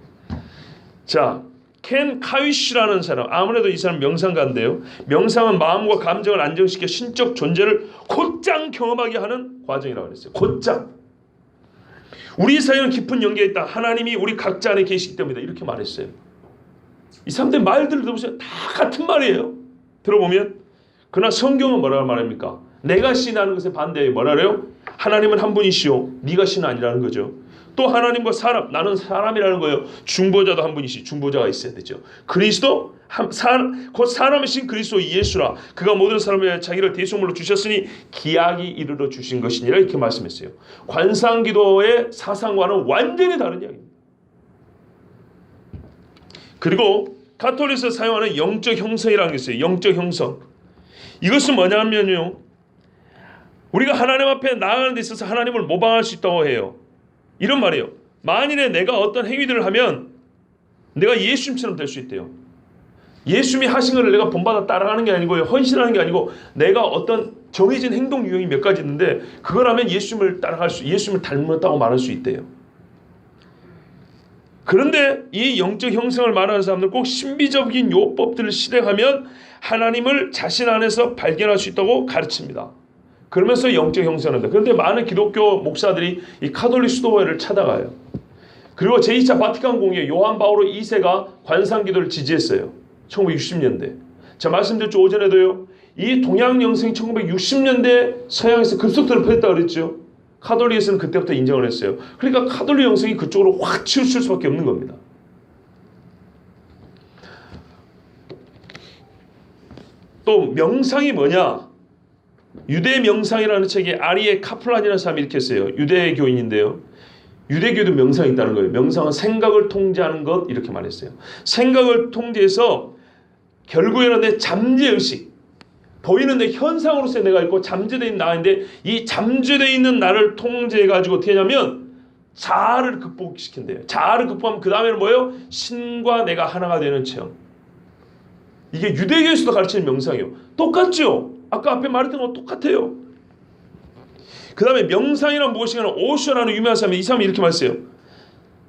자, 켄 카위시라는 사람. 아무래도 이 사람 명상가인데요. 명상은 마음과 감정을 안정시켜 신적 존재를 곧장 경험하게 하는 과정이라고 그랬어요. 곧장. 우리 사이에는 깊은 연계가 있다. 하나님이 우리 각자 안에 계시기 때문이다. 이렇게 말했어요. 이 사람들 말들을 들어보세요. 다 같은 말이에요. 들어보면. 그러나 성경은 뭐라고 말합니까? 내가 신하는 것에 반대해 뭐라 그래요? 하나님은 한 분이시오. 네가 신 아니라는 거죠. 또 하나님과 사람, 나는 사람이라는 거예요. 중보자도 한 분이시, 중보자가 있어야 되죠. 그리스도, 곧 사람이신 그리스도 예수라. 그가 모든 사람을 위해 자기를 대속물로 주셨으니 기약이 이르러 주신 것이니라 이렇게 말씀했어요. 관상기도의 사상과는 완전히 다른 이야기입니다. 그리고 가톨릭에서 사용하는 영적 형성이라는 게 있어요. 영적 형성. 이것은 뭐냐면요. 우리가 하나님 앞에 나아가는 데 있어서 하나님을 모방할 수 있다고 해요. 이런 말이에요. 만일에 내가 어떤 행위들을 하면 내가 예수님처럼 될 수 있대요. 예수님이 하신 것을 내가 본받아 따라가는 게 아니고요. 헌신하는 게 아니고 내가 어떤 정해진 행동 유형이 몇 가지 있는데 그걸 하면 예수님을 예수님을 닮았다고 말할 수 있대요. 그런데 이 영적 형성을 말하는 사람들 꼭 신비적인 요법들을 실행하면 하나님을 자신 안에서 발견할 수 있다고 가르칩니다. 그러면서 영적 형성을 한다. 그런데 많은 기독교 목사들이 이 카톨릭 수도회를 찾아가요. 그리고 제2차 바티칸 공회 요한 바오로 2세가 관상기도를 지지했어요. 1960년대. 제가 말씀드렸죠. 오전에도요. 이 동양 영성이 1960년대 서양에서 급속도로 퍼졌다 그랬죠. 카톨릭에서는 그때부터 인정을 했어요. 그러니까 카톨릭 영성이 그쪽으로 확 치우칠 수밖에 없는 겁니다. 또 명상이 뭐냐? 유대 명상이라는 책에 아리에 카플란이라는 사람이 이렇게 했어요. 유대 교인인데요. 유대교도 명상이 있다는 거예요. 명상은 생각을 통제하는 것 이렇게 말했어요. 생각을 통제해서 결국에는 내 잠재의식, 보이는 내 현상으로서의 내가 있고 잠재되어 있는 나인데 이 잠재되어 있는 나를 통제해가지고 어떻게 하냐면 자아를 극복시킨대요. 자아를 극복하면 그 다음에는 뭐예요? 신과 내가 하나가 되는 체험. 이게 유대교에서도 가르치는 명상이에요. 똑같죠? 아까 앞에 말했던 거 똑같아요. 그 다음에 명상이란 무엇인가 오쇼라는 유명한 사람이 이 사람이 이렇게 말했어요.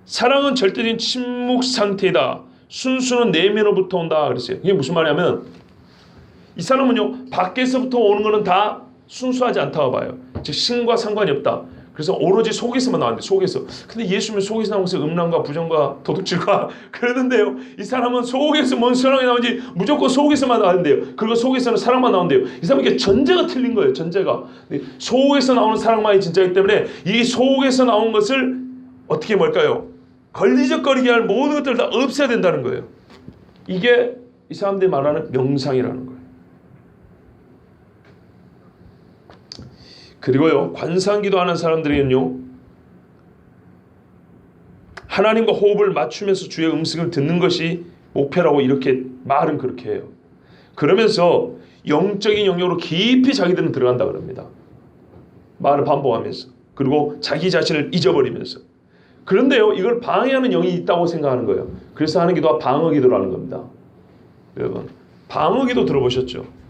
사랑은 절대적인 침묵 상태이다. 순수는 내면으로부터 온다 그랬어요. 이게 무슨 말이냐면 이 사람은요 밖에서부터 오는 거는 다 순수하지 않다고 봐요. 즉 신과 상관이 없다. 그래서 오로지 속에서만 나왔는데 속에서. 근데 예수님은 속에서 나오면서 음란과 부정과 도둑질과 그러는데요. 이 사람은 속에서 뭔 사랑이 나오는지 무조건 속에서만 나왔는데요. 그리고 속에서는 사랑만 나온대요. 이 사람에게 전제가 틀린 거예요. 전제가. 속에서 나오는 사랑만이 진짜이기 때문에 이 속에서 나온 것을 어떻게 뭘까요? 걸리적거리게 할 모든 것들을 다 없애야 된다는 거예요. 이게 이 사람들이 말하는 명상이라는 거예요. 그리고요 관상기도 하는 사람들에게는요 하나님과 호흡을 맞추면서 주의 음성을 듣는 것이 목표라고 이렇게 말은 그렇게 해요. 그러면서 영적인 영역으로 깊이 자기들은 들어간다 그럽니다. 말을 반복하면서 그리고 자기 자신을 잊어버리면서. 그런데요 이걸 방해하는 영이 있다고 생각하는 거예요. 그래서 하는 기도가 방어기도라는 겁니다. 여러분 방어기도 들어보셨죠?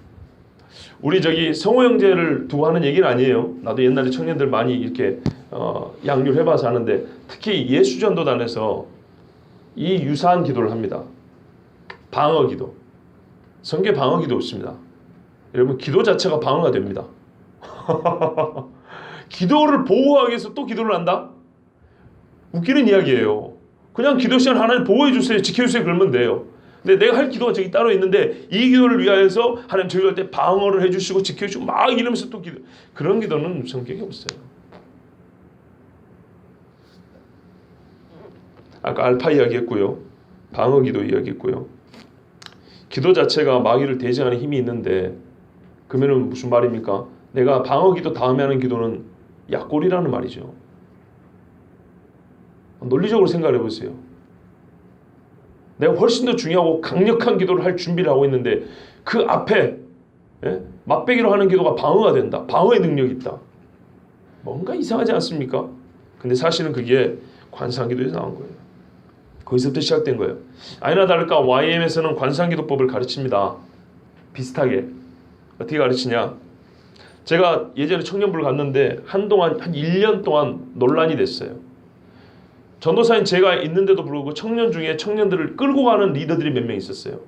우리 성호 형제를 두고 하는 얘기는 아니에요. 나도 옛날에 청년들 많이 이렇게 양육을 해봐서 하는데 특히 예수전도단에서 이 유사한 기도를 합니다. 방어기도. 성경에 방어기도 없습니다. 여러분 기도 자체가 방어가 됩니다. 기도를 보호하기 위해서 또 기도를 한다? 웃기는 이야기예요. 그냥 기도 시간 하나님 보호해 주세요. 지켜주세요. 그러면 돼요. 근데 내가 할 기도가 저기 따로 있는데 이 기도를 위하여서 하나님 저기 할 때 방어를 해주시고 지켜주시고 막 이러면서 또 기도. 그런 기도는 성격이 없어요. 아까 알파 이야기했고요. 방어 기도 이야기했고요. 기도 자체가 마귀를 대적하는 힘이 있는데 그러면 무슨 말입니까? 내가 방어 기도 다음에 하는 기도는 약골이라는 말이죠. 논리적으로 생각해 보세요. 내가 훨씬 더 중요하고 강력한 기도를 할 준비를 하고 있는데 그 앞에 맛배기로 하는 기도가 방어가 된다. 방어의 능력이 있다. 뭔가 이상하지 않습니까? 근데 사실은 그게 관상기도에서 나온 거예요. 거기서부터 시작된 거예요. 아니나 다를까 YM에서는 관상기도법을 가르칩니다. 비슷하게. 어떻게 가르치냐? 제가 예전에 청년부를 갔는데 한동안 한 1년 동안 논란이 됐어요. 전도사인 제가 있는데도 불구하고 청년 중에 청년들을 끌고 가는 리더들이 몇 명 있었어요.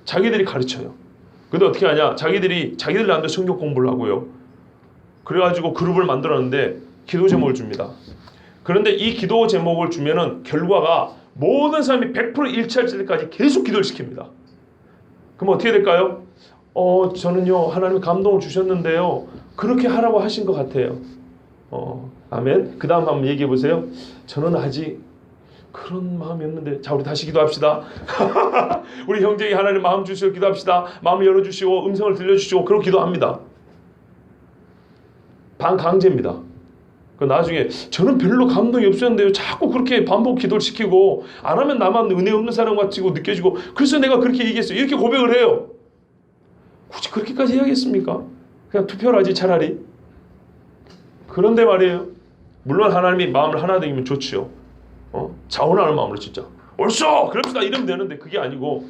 자기들이 가르쳐요. 근데 어떻게 하냐? 자기들 나름대로 성경 공부를 하고요. 그래가지고 그룹을 만들었는데 기도 제목을 줍니다. 그런데 이 기도 제목을 주면은 결과가 모든 사람이 100% 일치할 때까지 계속 기도를 시킵니다. 그럼 어떻게 될까요? 저는요 하나님이 감동을 주셨는데요. 그렇게 하라고 하신 것 같아요. 아멘. 그 다음 한번 얘기해 보세요. 저는 아직 그런 마음이 없는데. 자, 우리 다시 기도합시다. 우리 형제에게 하나님 마음 주시고 기도합시다. 마음을 열어주시고 음성을 들려주시고 그렇게 기도합니다. 반강제입니다. 그 나중에 저는 별로 감동이 없었는데요. 자꾸 그렇게 반복 기도를 시키고 안 하면 나만 은혜 없는 사람 같고 느껴지고 그래서 내가 그렇게 얘기했어요. 이렇게 고백을 해요. 굳이 그렇게까지 해야겠습니까? 그냥 투표를 하지 차라리. 그런데 말이에요. 물론 하나님이 마음을 하나 되기면 좋지요. 자원하는 마음으로 진짜 옳소 그럽시다 이러면 되는데 그게 아니고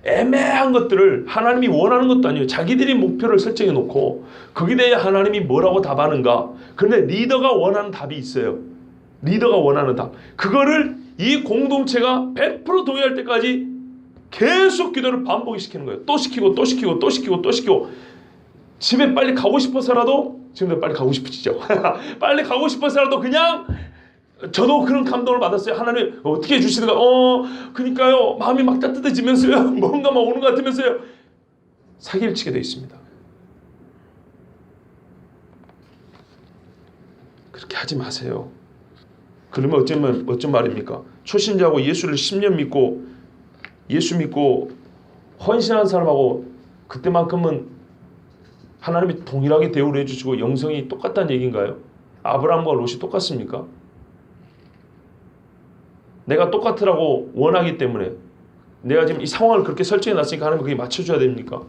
애매한 것들을 하나님이 원하는 것도 아니에요. 자기들이 목표를 설정해 놓고 거기에 대해 하나님이 뭐라고 답하는가. 그런데 리더가 원하는 답이 있어요. 리더가 원하는 답. 그거를 이 공동체가 100% 동의할 때까지 계속 기도를 반복시키는 거예요. 또 시키고 또 시키고 또 시키고 또 시키고 집에 빨리 가고 싶어서라도 지금도 빨리 가고 싶으시죠? 빨리 가고 싶어서라도 그냥 저도 그런 감동을 받았어요. 하나님 어떻게 해주시는가? 그러니까요. 마음이 막 따뜻해지면서요. 뭔가 막 오는 것 같으면서요. 사기를 치게 되어 있습니다. 그렇게 하지 마세요. 그러면 어쩐 말입니까? 초신자하고 예수를 10년 믿고 예수 믿고 헌신한 사람하고 그때만큼은 하나님이 동일하게 대우를 해주시고 영성이 똑같다는 얘기인가요? 아브라함과 롯이 똑같습니까? 내가 똑같으라고 원하기 때문에 내가 지금 이 상황을 그렇게 설정해 놨으니까 하나님 그게 맞춰줘야 됩니까?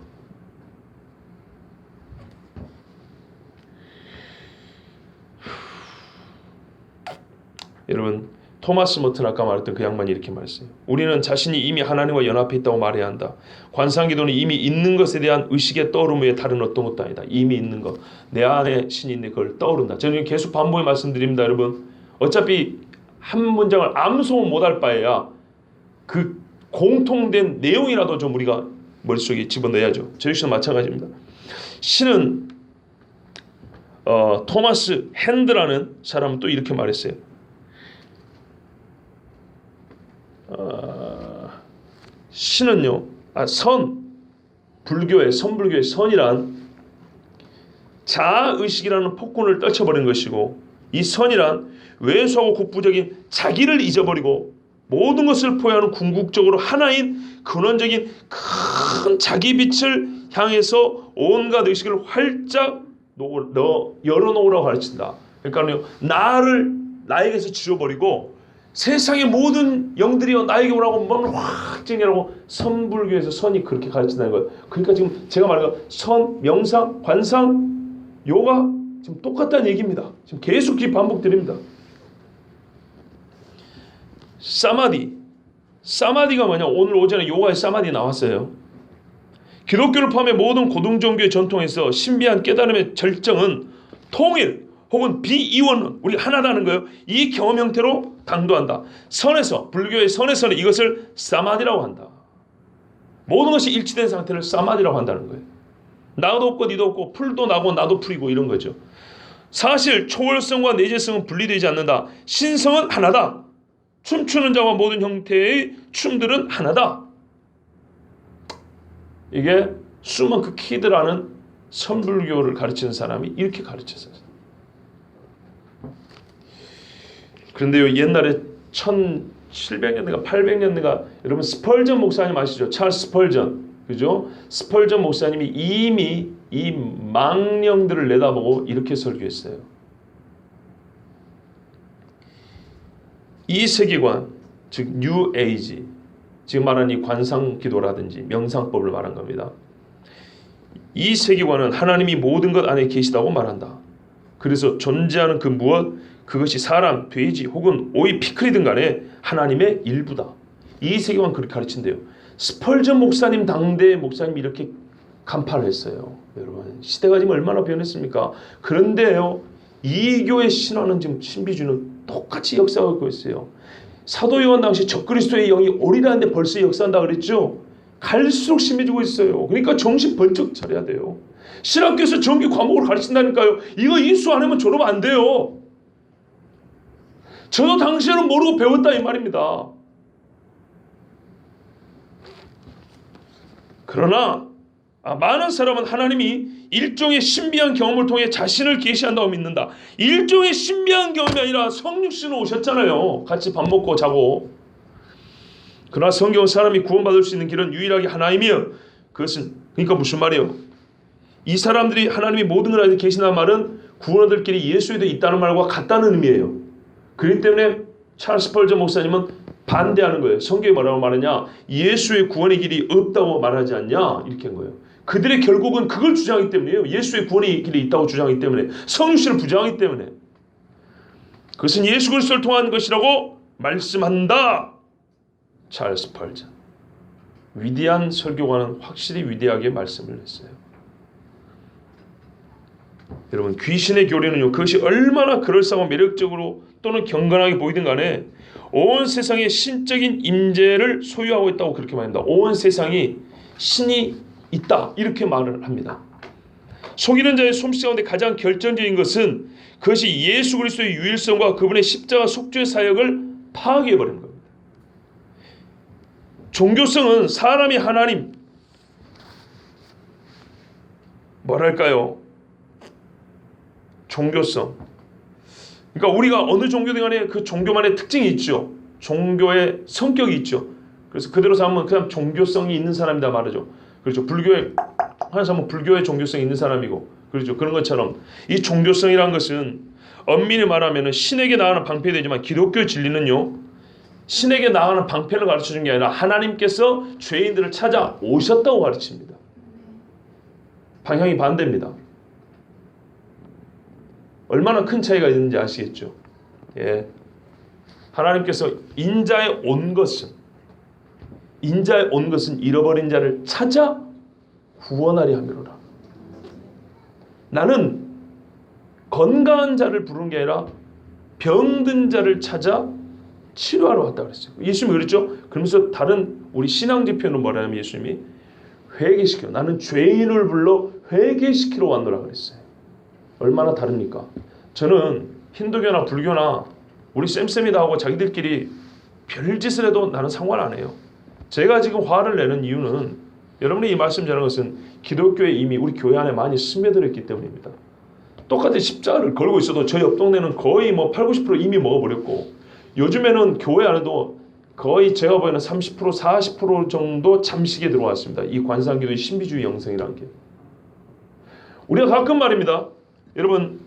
여러분 토마스 머튼 아까 말했던 그 양반이 이렇게 말했어요. 우리는 자신이 이미 하나님과 연합해 있다고 말해야 한다. 관상기도는 이미 있는 것에 대한 의식의 떠오름 외에 다른 어떤 것도 아니다. 이미 있는 것. 내 안에 신이 있는데 그걸 떠오른다. 저는 계속 반복해 말씀드립니다. 여러분 어차피 한 문장을 암송을 못할 바에야 그 공통된 내용이라도 좀 우리가 머릿속에 집어넣어야죠. 저 역시도 마찬가지입니다. 신은 토마스 핸드라는 사람은 또 이렇게 말했어요. 신은요, 불교의 선불교의 선이란 자아의식이라는 폭군을 떨쳐버린 것이고 이 선이란 외소하고 국부적인 자기를 잊어버리고 모든 것을 포함하는 궁극적으로 하나인 근원적인 큰 자기 빛을 향해서 온갖 의식을 활짝 열어놓으라고 가르친다. 그러니까요, 나에게서 지워버리고 세상의 모든 영들이여 나에게 오라고 몸을 확 쟁여라고 선불교에서 선이 그렇게 가르친다는 거예요. 그러니까 지금 제가 말한 선, 명상, 관상, 요가 지금 똑같다는 얘기입니다. 지금 계속 반복드립니다. 사마디가 뭐냐? 오늘 오전에 요가의 사마디 나왔어요. 기독교를 포함해 모든 고등종교의 전통에서 신비한 깨달음의 절정은 통일 혹은 비이원, 우리 하나다는 거예요. 이 경험 형태로 당도한다. 불교의 선에서는 이것을 사마디라고 한다. 모든 것이 일치된 상태를 사마디라고 한다는 거예요. 나도 없고 니도 없고 풀도 나고 나도 풀이고 이런 거죠. 사실 초월성과 내재성은 분리되지 않는다. 신성은 하나다. 춤추는 자와 모든 형태의 춤들은 하나다. 이게 숨은 그 키드라는 선불교를 가르치는 사람이 이렇게 가르쳤어요. 그런데요, 옛날에 1700년대가 800년대가 여러분 스펄전 목사님 아시죠? 찰스 스펄전. 그죠? 스펄전 목사님이 이미 이 망령들을 내다보고 이렇게 설교했어요. 이 세계관, 즉 뉴 에이지, 지금 말하는 이 관상기도라든지 명상법을 말한 겁니다. 이 세계관은 하나님이 모든 것 안에 계시다고 말한다. 그래서 존재하는 그 무엇, 그것이 사람, 돼지 혹은 오이 피클이든 간에 하나님의 일부다. 이 세계관 그렇게 가르친대요. 스펄전 목사님 당대 목사님이 이렇게 간파를 했어요. 여러분 시대가 지금 얼마나 변했습니까? 그런데요, 이교의 신화는 지금 신비주의는 똑같이 역사하고 있어요. 사도 요한 당시 적그리스도의 영이 오리라는데 벌써 역사한다 그랬죠? 갈수록 심해지고 있어요. 그러니까 정신 번쩍 차려야 돼요. 신학교에서 정규 과목을 가르친다니까요. 이거 인수 안 하면 졸업 안 돼요. 저도 당시에는 모르고 배웠다 이 말입니다. 그러나 많은 사람은 하나님이 일종의 신비한 경험을 통해 자신을 계시한다고 믿는다. 일종의 신비한 경험이 아니라 성육신으로 오셨잖아요. 같이 밥 먹고 자고. 그러나 성경은 사람이 구원받을 수 있는 길은 유일하게 하나이며 그것은 그러니까 무슨 말이에요? 이 사람들이 하나님이 모든 걸 알고 계시다는 말은 구원 얻을 길이 예수에도 있다는 말과 같다는 의미예요. 그렇기 때문에 찰스 스펄전 목사님은 반대하는 거예요. 성경이 뭐라고 말하냐? 예수의 구원의 길이 없다고 말하지 않냐? 이렇게 한 거예요. 그들의 결국은 그걸 주장하기 때문이에요. 예수의 구원의 길이 있다고 주장하기 때문에, 성육신을 부정하기 때문에. 그것은 예수 그리스도를 통한 것이라고 말씀한다. 찰스 펄전. 위대한 설교가는 확실히 위대하게 말씀을 했어요. 여러분, 귀신의 교리는요, 그것이 얼마나 그럴싸하고 매력적으로 또는 경건하게 보이든 간에 온 세상에 신적인 임재를 소유하고 있다고 그렇게 말합니다. 온 세상이 신이 있다, 이렇게 말을 합니다. 속이는 자의 솜씨 가운데 가장 결정적인 것은 그것이 예수 그리스도의 유일성과 그분의 십자가 속죄 사역을 파괴해버리는 겁니다. 종교성은 사람이 하나님, 뭐랄까요, 종교성. 그러니까 우리가 어느 종교든 간에 그 종교만의 특징이 있죠. 종교의 성격이 있죠. 그래서 그대로 삼으면 그냥 종교성이 있는 사람이다 말이죠. 그렇죠. 불교의 하는 사람은 불교의 종교성이 있는 사람이고, 그렇죠. 그런 것처럼 이 종교성이란 것은 엄밀히 말하면 신에게 나아가는 방패되지만, 기독교 진리는요, 신에게 나아가는 방패를 가르쳐준 게 아니라 하나님께서 죄인들을 찾아 오셨다고 가르칩니다. 방향이 반대입니다. 얼마나 큰 차이가 있는지 아시겠죠? 예. 하나님께서 인자에 온 것은 잃어버린 자를 찾아 구원하려 함이로라. 나는 건강한 자를 부르는 게 아니라 병든 자를 찾아 치료하러 왔다 그랬어요. 예수님이 그랬죠? 그러면서 다른 우리 신앙지 표현은 뭐라냐면 예수님이 회개시켜, 나는 죄인을 불러 회개시키러 왔노라 그랬어요. 얼마나 다릅니까? 저는 힌두교나 불교나 우리 쌤쌤이다 하고 자기들끼리 별짓을 해도 나는 상관 안 해요. 제가 지금 화를 내는 이유는 여러분이 이 말씀 전하는 것은 기독교에 이미 우리 교회 안에 많이 스며들었기 때문입니다. 똑같은 십자가를 걸고 있어도 저희 옆 동네는 거의 80-90% 이미 먹어버렸고, 요즘에는 교회 안에도 거의 제가 보기에는 30% 40% 정도 잠식에 들어왔습니다. 이 관상기도의 신비주의 영성이라는 게. 우리가 가끔 말입니다. 여러분은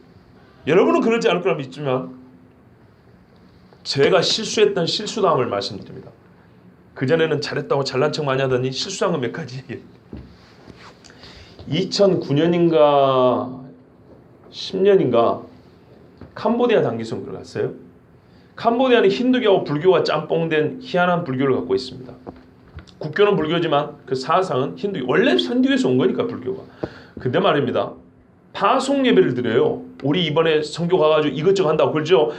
그러지 않을 거라 믿지만 제가 실수했던 실수담을 말씀드립니다. 그전에는 잘했다고 잘난 척 많이 하더니 실수한 건 몇 가지. 2009년인가 10년인가 캄보디아 단기 선교를 갔어요. 캄보디아는 힌두교와 불교가 짬뽕된 희한한 불교를 갖고 있습니다. 국교는 불교지만 그 사상은 힌두교. 원래 힌두교에서 온 거니까 불교가. 근데 말입니다. 파송 예배를 드려요. 우리 이번에 선교 가가지고 이것저것 한다고 그러죠.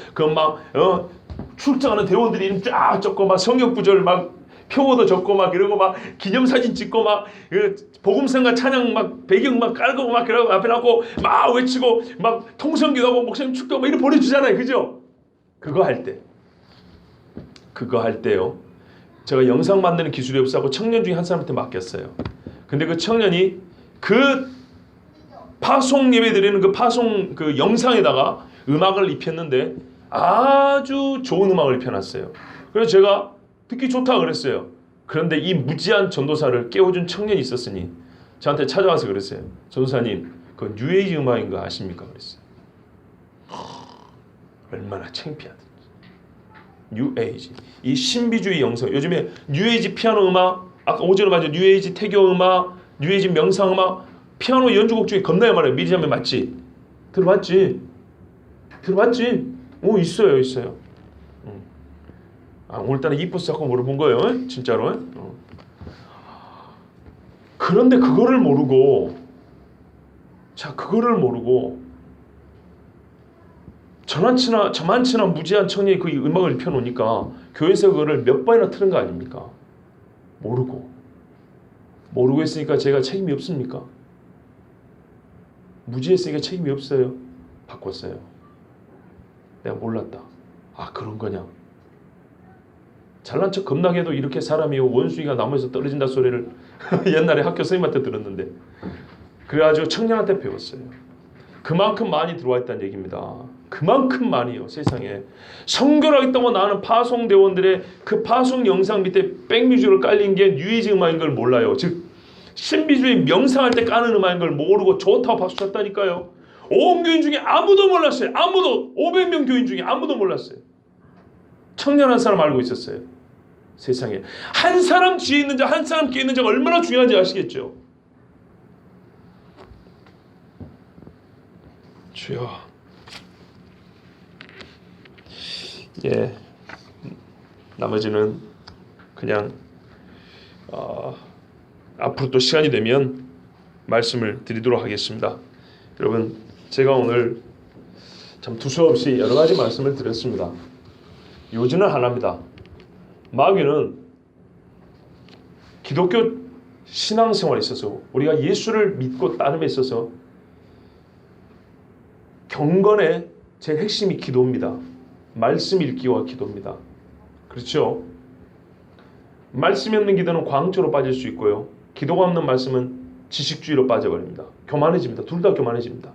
출장하는 대원들이 이름 쫙 적고 막 성경 구절 막 표어도 적고 막 이러고 막 기념사진 찍고 막 복음성과 찬양 막 배경 막 깔고 막 그러고 앞에 나고 막 외치고 막 통성기도하고 목사님 축도 막 이렇게 보내주잖아요. 그죠? 그거 할 때요. 제가 영상 만드는 기술이 없어서 청년 중에 한 사람한테 맡겼어요. 근데 그 청년이 그 파송 예배 드리는 그 파송 그 영상에다가 음악을 입혔는데 아주 좋은 음악을 입혀놨어요. 그래서 제가 듣기 좋다 그랬어요. 그런데 이 무지한 전도사를 깨워준 청년이 있었으니 저한테 찾아와서 그랬어요. 전도사님, 그 뉴에이지 음악인 거 아십니까? 그랬어요. 얼마나 창피하든지. 뉴에이지, 이 신비주의 영성. 요즘에 뉴에이지 피아노 음악, 아까 오전에 말했죠. 뉴에이지 태교 음악, 뉴에이지 명상 음악, 피아노 연주곡 중에 겁나게 많아요. 미리자면 맞지? 들어봤지? 오, 있어요. 오늘따라 이뻐서 자꾸 물어본 거예요. 진짜로. 그런데 그거를 모르고 저만치나 무지한 청년이 그 음악을 입혀놓으니까 교회에서 그거를 몇 번이나 틀은 거 아닙니까? 모르고 했으니까 제가 책임이 없습니까? 무지했으니까 책임이 없어요. 바꿨어요. 내가 몰랐다. 그런 거냐. 잘난 척 겁나게 해도 이렇게 사람이 원숭이가 나무에서 떨어진다 소리를 옛날에 학교 선생님한테 들었는데, 그래가지고 청년한테 배웠어요. 그만큼 많이 들어와 있다는 얘기입니다. 그만큼 많이요. 세상에 선교를 하겠다고 나는 파송대원들의 그 파송 영상 밑에 백뮤직으로 깔린 게 뉴에이지 음악인 걸 몰라요. 즉 신비주의 명상할 때 까는 음악인 걸 모르고 좋다고 박수 쳤다니까요. 온 교인 중에 아무도 몰랐어요. 500명 교인 중에 아무도 몰랐어요. 청년 한 사람 알고 있었어요. 세상에 한 사람 뒤에 있는 자, 한 사람 뒤에 있는 자가 얼마나 중요한지 아시겠죠? 주여. 나머지는 그냥 앞으로 또 시간이 되면 말씀을 드리도록 하겠습니다. 여러분, 제가 오늘 참 두서없이 여러 가지 말씀을 드렸습니다. 요지는 하나입니다. 마귀는 기독교 신앙생활에 있어서 우리가 예수를 믿고 따름에 있어서 경건의 제일 핵심이 기도입니다. 말씀 읽기와 기도입니다. 그렇죠? 말씀이 없는 기도는 광초로 빠질 수 있고요. 기도가 없는 말씀은 지식주의로 빠져버립니다. 교만해집니다. 둘 다 교만해집니다.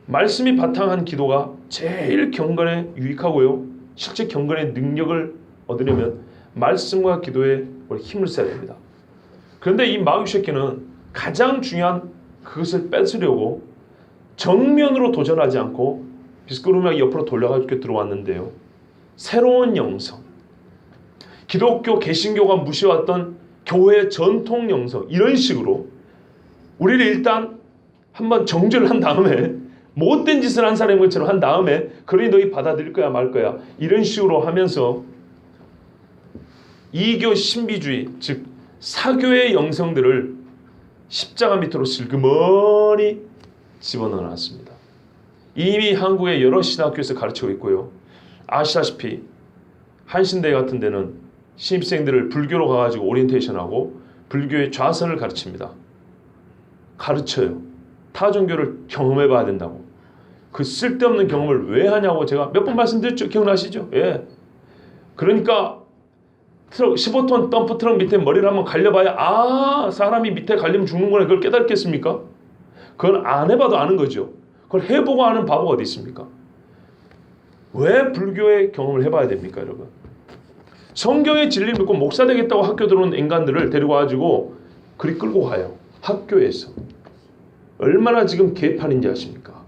말씀이 바탕한 기도가 제일 경건에 유익하고요. 실제 경건의 능력을 얻으려면 말씀과 기도에 우리 힘을 써야 됩니다. 그런데 이 마귀 새끼는 가장 중요한 그것을 뺏으려고 정면으로 도전하지 않고 비스꾸르미하게 옆으로 돌려가지고 들어왔는데요. 새로운 영성, 기독교 개신교가 무시해왔던 교회의 전통 영성, 이런 식으로 우리를 일단 한번 정죄를 한 다음에 못된 짓을 한 사람인 것처럼 한 다음에 그러니 너희 받아들일 거야 말 거야 이런 식으로 하면서 이교 신비주의, 즉 사교의 영성들을 십자가 밑으로 슬그머니 집어넣어놨습니다. 이미 한국의 여러 신학교에서 가르치고 있고요. 아시다시피 한신대 같은 데는 신입생들을 불교로 가가지고 오리엔테이션하고 불교의 좌선을 가르칩니다. 가르쳐요. 타 종교를 경험해봐야 된다고. 그 쓸데없는 경험을 왜 하냐고 제가 몇 번 말씀드렸죠. 기억나시죠? 예. 그러니까 트럭 15톤 덤프 트럭 밑에 머리를 한번 갈려봐야 사람이 밑에 갈리면 죽는구나 그걸 깨닫겠습니까? 그건 안 해봐도 아는 거죠. 그걸 해보고 아는 바보가 어디 있습니까? 왜 불교의 경험을 해봐야 됩니까, 여러분? 성경의 진리를 믿고 목사 되겠다고 학교 들어온 인간들을 데리고 와가지고 그리 끌고 가요. 학교에서. 얼마나 지금 개판인지 아십니까?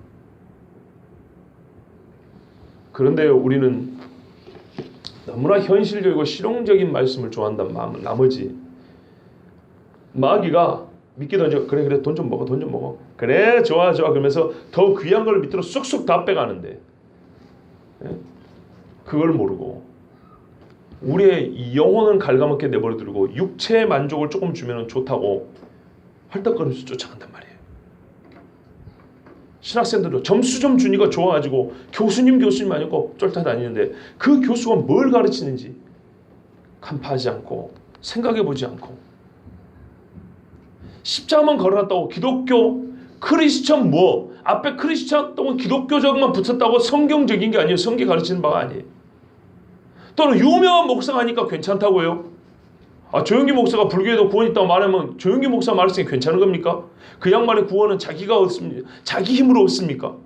그런데요, 우리는 너무나 현실적이고 실용적인 말씀을 좋아한다는 마음은 나머지 마귀가 믿게 던져. 그래 돈 좀 먹어. 그래 좋아 그러면서 더 귀한 걸 밑으로 쑥쑥 다 빼가는데 그걸 모르고 우리의 영혼은 갉아먹게 내버려두고 육체의 만족을 조금 주면 좋다고 헐떡거리면서 쫓아간단 말이에요. 신학생들도 점수 좀 주니까 좋아가지고 교수님 아니고 쫓아다니는데 그 교수가 뭘 가르치는지 간파하지 않고 생각해보지 않고 십자가만 걸어놨다고 기독교 크리스천 앞에 크리스천 또는 기독교적만 붙였다고 성경적인 게 아니에요. 성경 가르치는 바가 아니에요. 또는 유명한 목사가 하니까 괜찮다고요? 조영기 목사가 불교에도 구원 있다고 말하면 조영기 목사 말했으니 괜찮은 겁니까? 그 양반의 구원은 자기가 얻습니까? 자기 힘으로 얻습니까?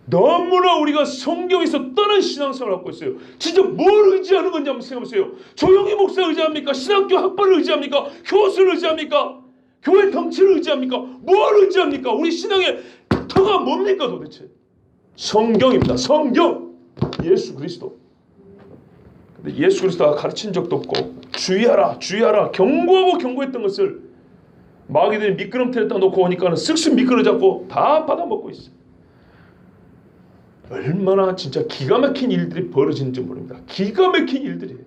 너무나 우리가 성경에서 떠난 신앙생활을 하고 있어요. 진짜 뭘 의지하는 건지 한번 생각해보세요. 조영기 목사 의지합니까? 신학교 학벌을 의지합니까? 교수를 의지합니까? 교회 덩치를 의지합니까? 뭘 의지합니까? 우리 신앙의 터가 뭡니까 도대체? 성경입니다. 성경! 예수 그리스도. 근데 예수 그리스도가 가르친 적도 없고 주의하라 경고했던 것을 마귀들이 미끄럼틀에다 놓고 오니까는 쓱쓱 미끄러잡고 다 받아먹고 있어요. 얼마나 진짜 기가 막힌 일들이 벌어지는지 모릅니다. 기가 막힌 일들이에요.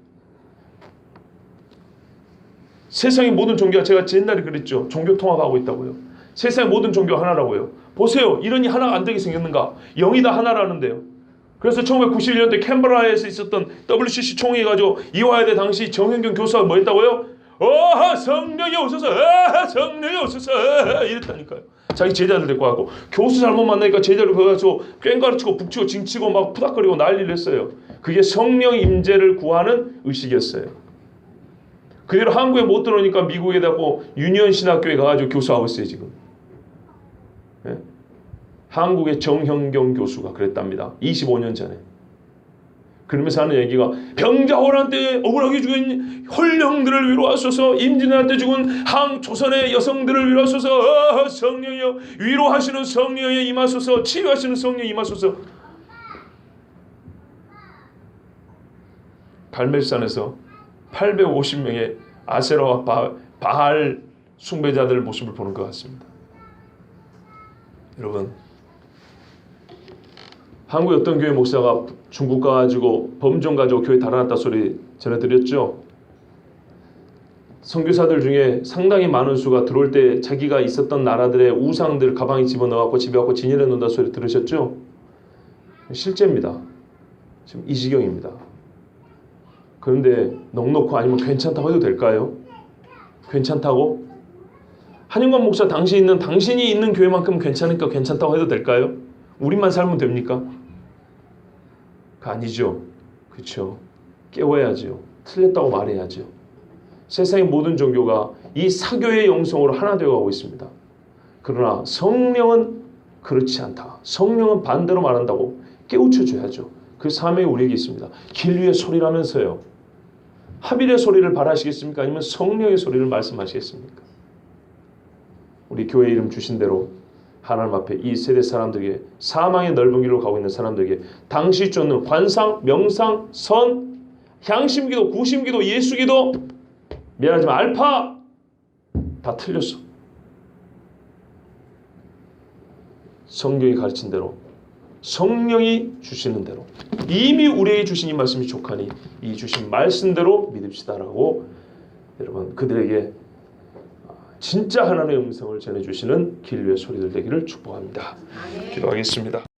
세상의 모든 종교가 제가 옛날에 그랬죠. 종교 통합하고 있다고요. 세상의 모든 종교가 하나라고요. 보세요. 이런이 하나가 안 되게 생겼는가. 영이 다 하나라는데요. 그래서 1991년대 캔버라에서 있었던 WCC 총회 가지고 이화여대 당시 정현경 교수가 뭐 했다고요? 성령이 오셔서 성령이 오셔서 이랬다니까요. 자기 제자들 데리고 가고 교수 잘못 만나니까 제자를 거기서 꽹가르치고 북치고 징치고 막 푸닥거리고 난리를 했어요. 그게 성령 임재를 구하는 의식이었어요. 그대로 한국에 못 들어오니까 미국에 가고 유니언 신학교에 가가지고 교수하고 있어요 지금. 네? 한국의 정형경 교수가 그랬답니다. 25년 전에. 그러면서 하는 얘기가 병자호란 때 억울하게 죽은 홀령들을 위로하소서, 임진왜란 때 죽은 조선의 여성들을 위로하소서, 성령이여 위로하시는 성령이 임하소서, 치유하시는 성령이 임하소서. 갈멜산에서 850명의 아세라와 바알 숭배자들 모습을 보는 것 같습니다. 여러분, 한국의 어떤 교회 목사가 중국 가가지고 범종 가지고 교회 달아났다 소리 전해드렸죠. 선교사들 중에 상당히 많은 수가 들어올 때 자기가 있었던 나라들의 우상들 가방에 집어넣어갖고 집에 갖고 진열해 놓는다 소리 들으셨죠? 실제입니다. 지금 이 지경입니다. 그런데 넉넉고 아니면 괜찮다고 해도 될까요? 괜찮다고? 한영관 목사 당신이 있는 교회만큼 괜찮으니까 괜찮다고 해도 될까요? 우리만 살면 됩니까? 아니죠. 그렇죠. 깨워야죠. 틀렸다고 말해야죠. 세상의 모든 종교가 이 사교의 영성으로 하나 되어가고 있습니다. 그러나 성령은 그렇지 않다. 성령은 반대로 말한다고 깨우쳐줘야죠. 그 사명이 우리에게 있습니다. 길 위의 소리라면서요. 하빌의 소리를 바라시겠습니까? 아니면 성령의 소리를 말씀하시겠습니까? 우리 교회 이름 주신 대로 하나님 앞에 이 세대 사람들에게 사망의 넓은 길로 가고 있는 사람들에게 당시 쫓는 관상, 명상, 선, 향심기도, 구심기도, 예수기도 미안하지만 알파 다 틀렸어. 성경이 가르친 대로 성령이 주시는 대로 이미 우리에게 주신 이 말씀이 족하니 이 주신 말씀대로 믿읍시다라고 여러분 그들에게 진짜 하나님의 음성을 전해주시는 길 위의 소리들 되기를 축복합니다. 기도하겠습니다.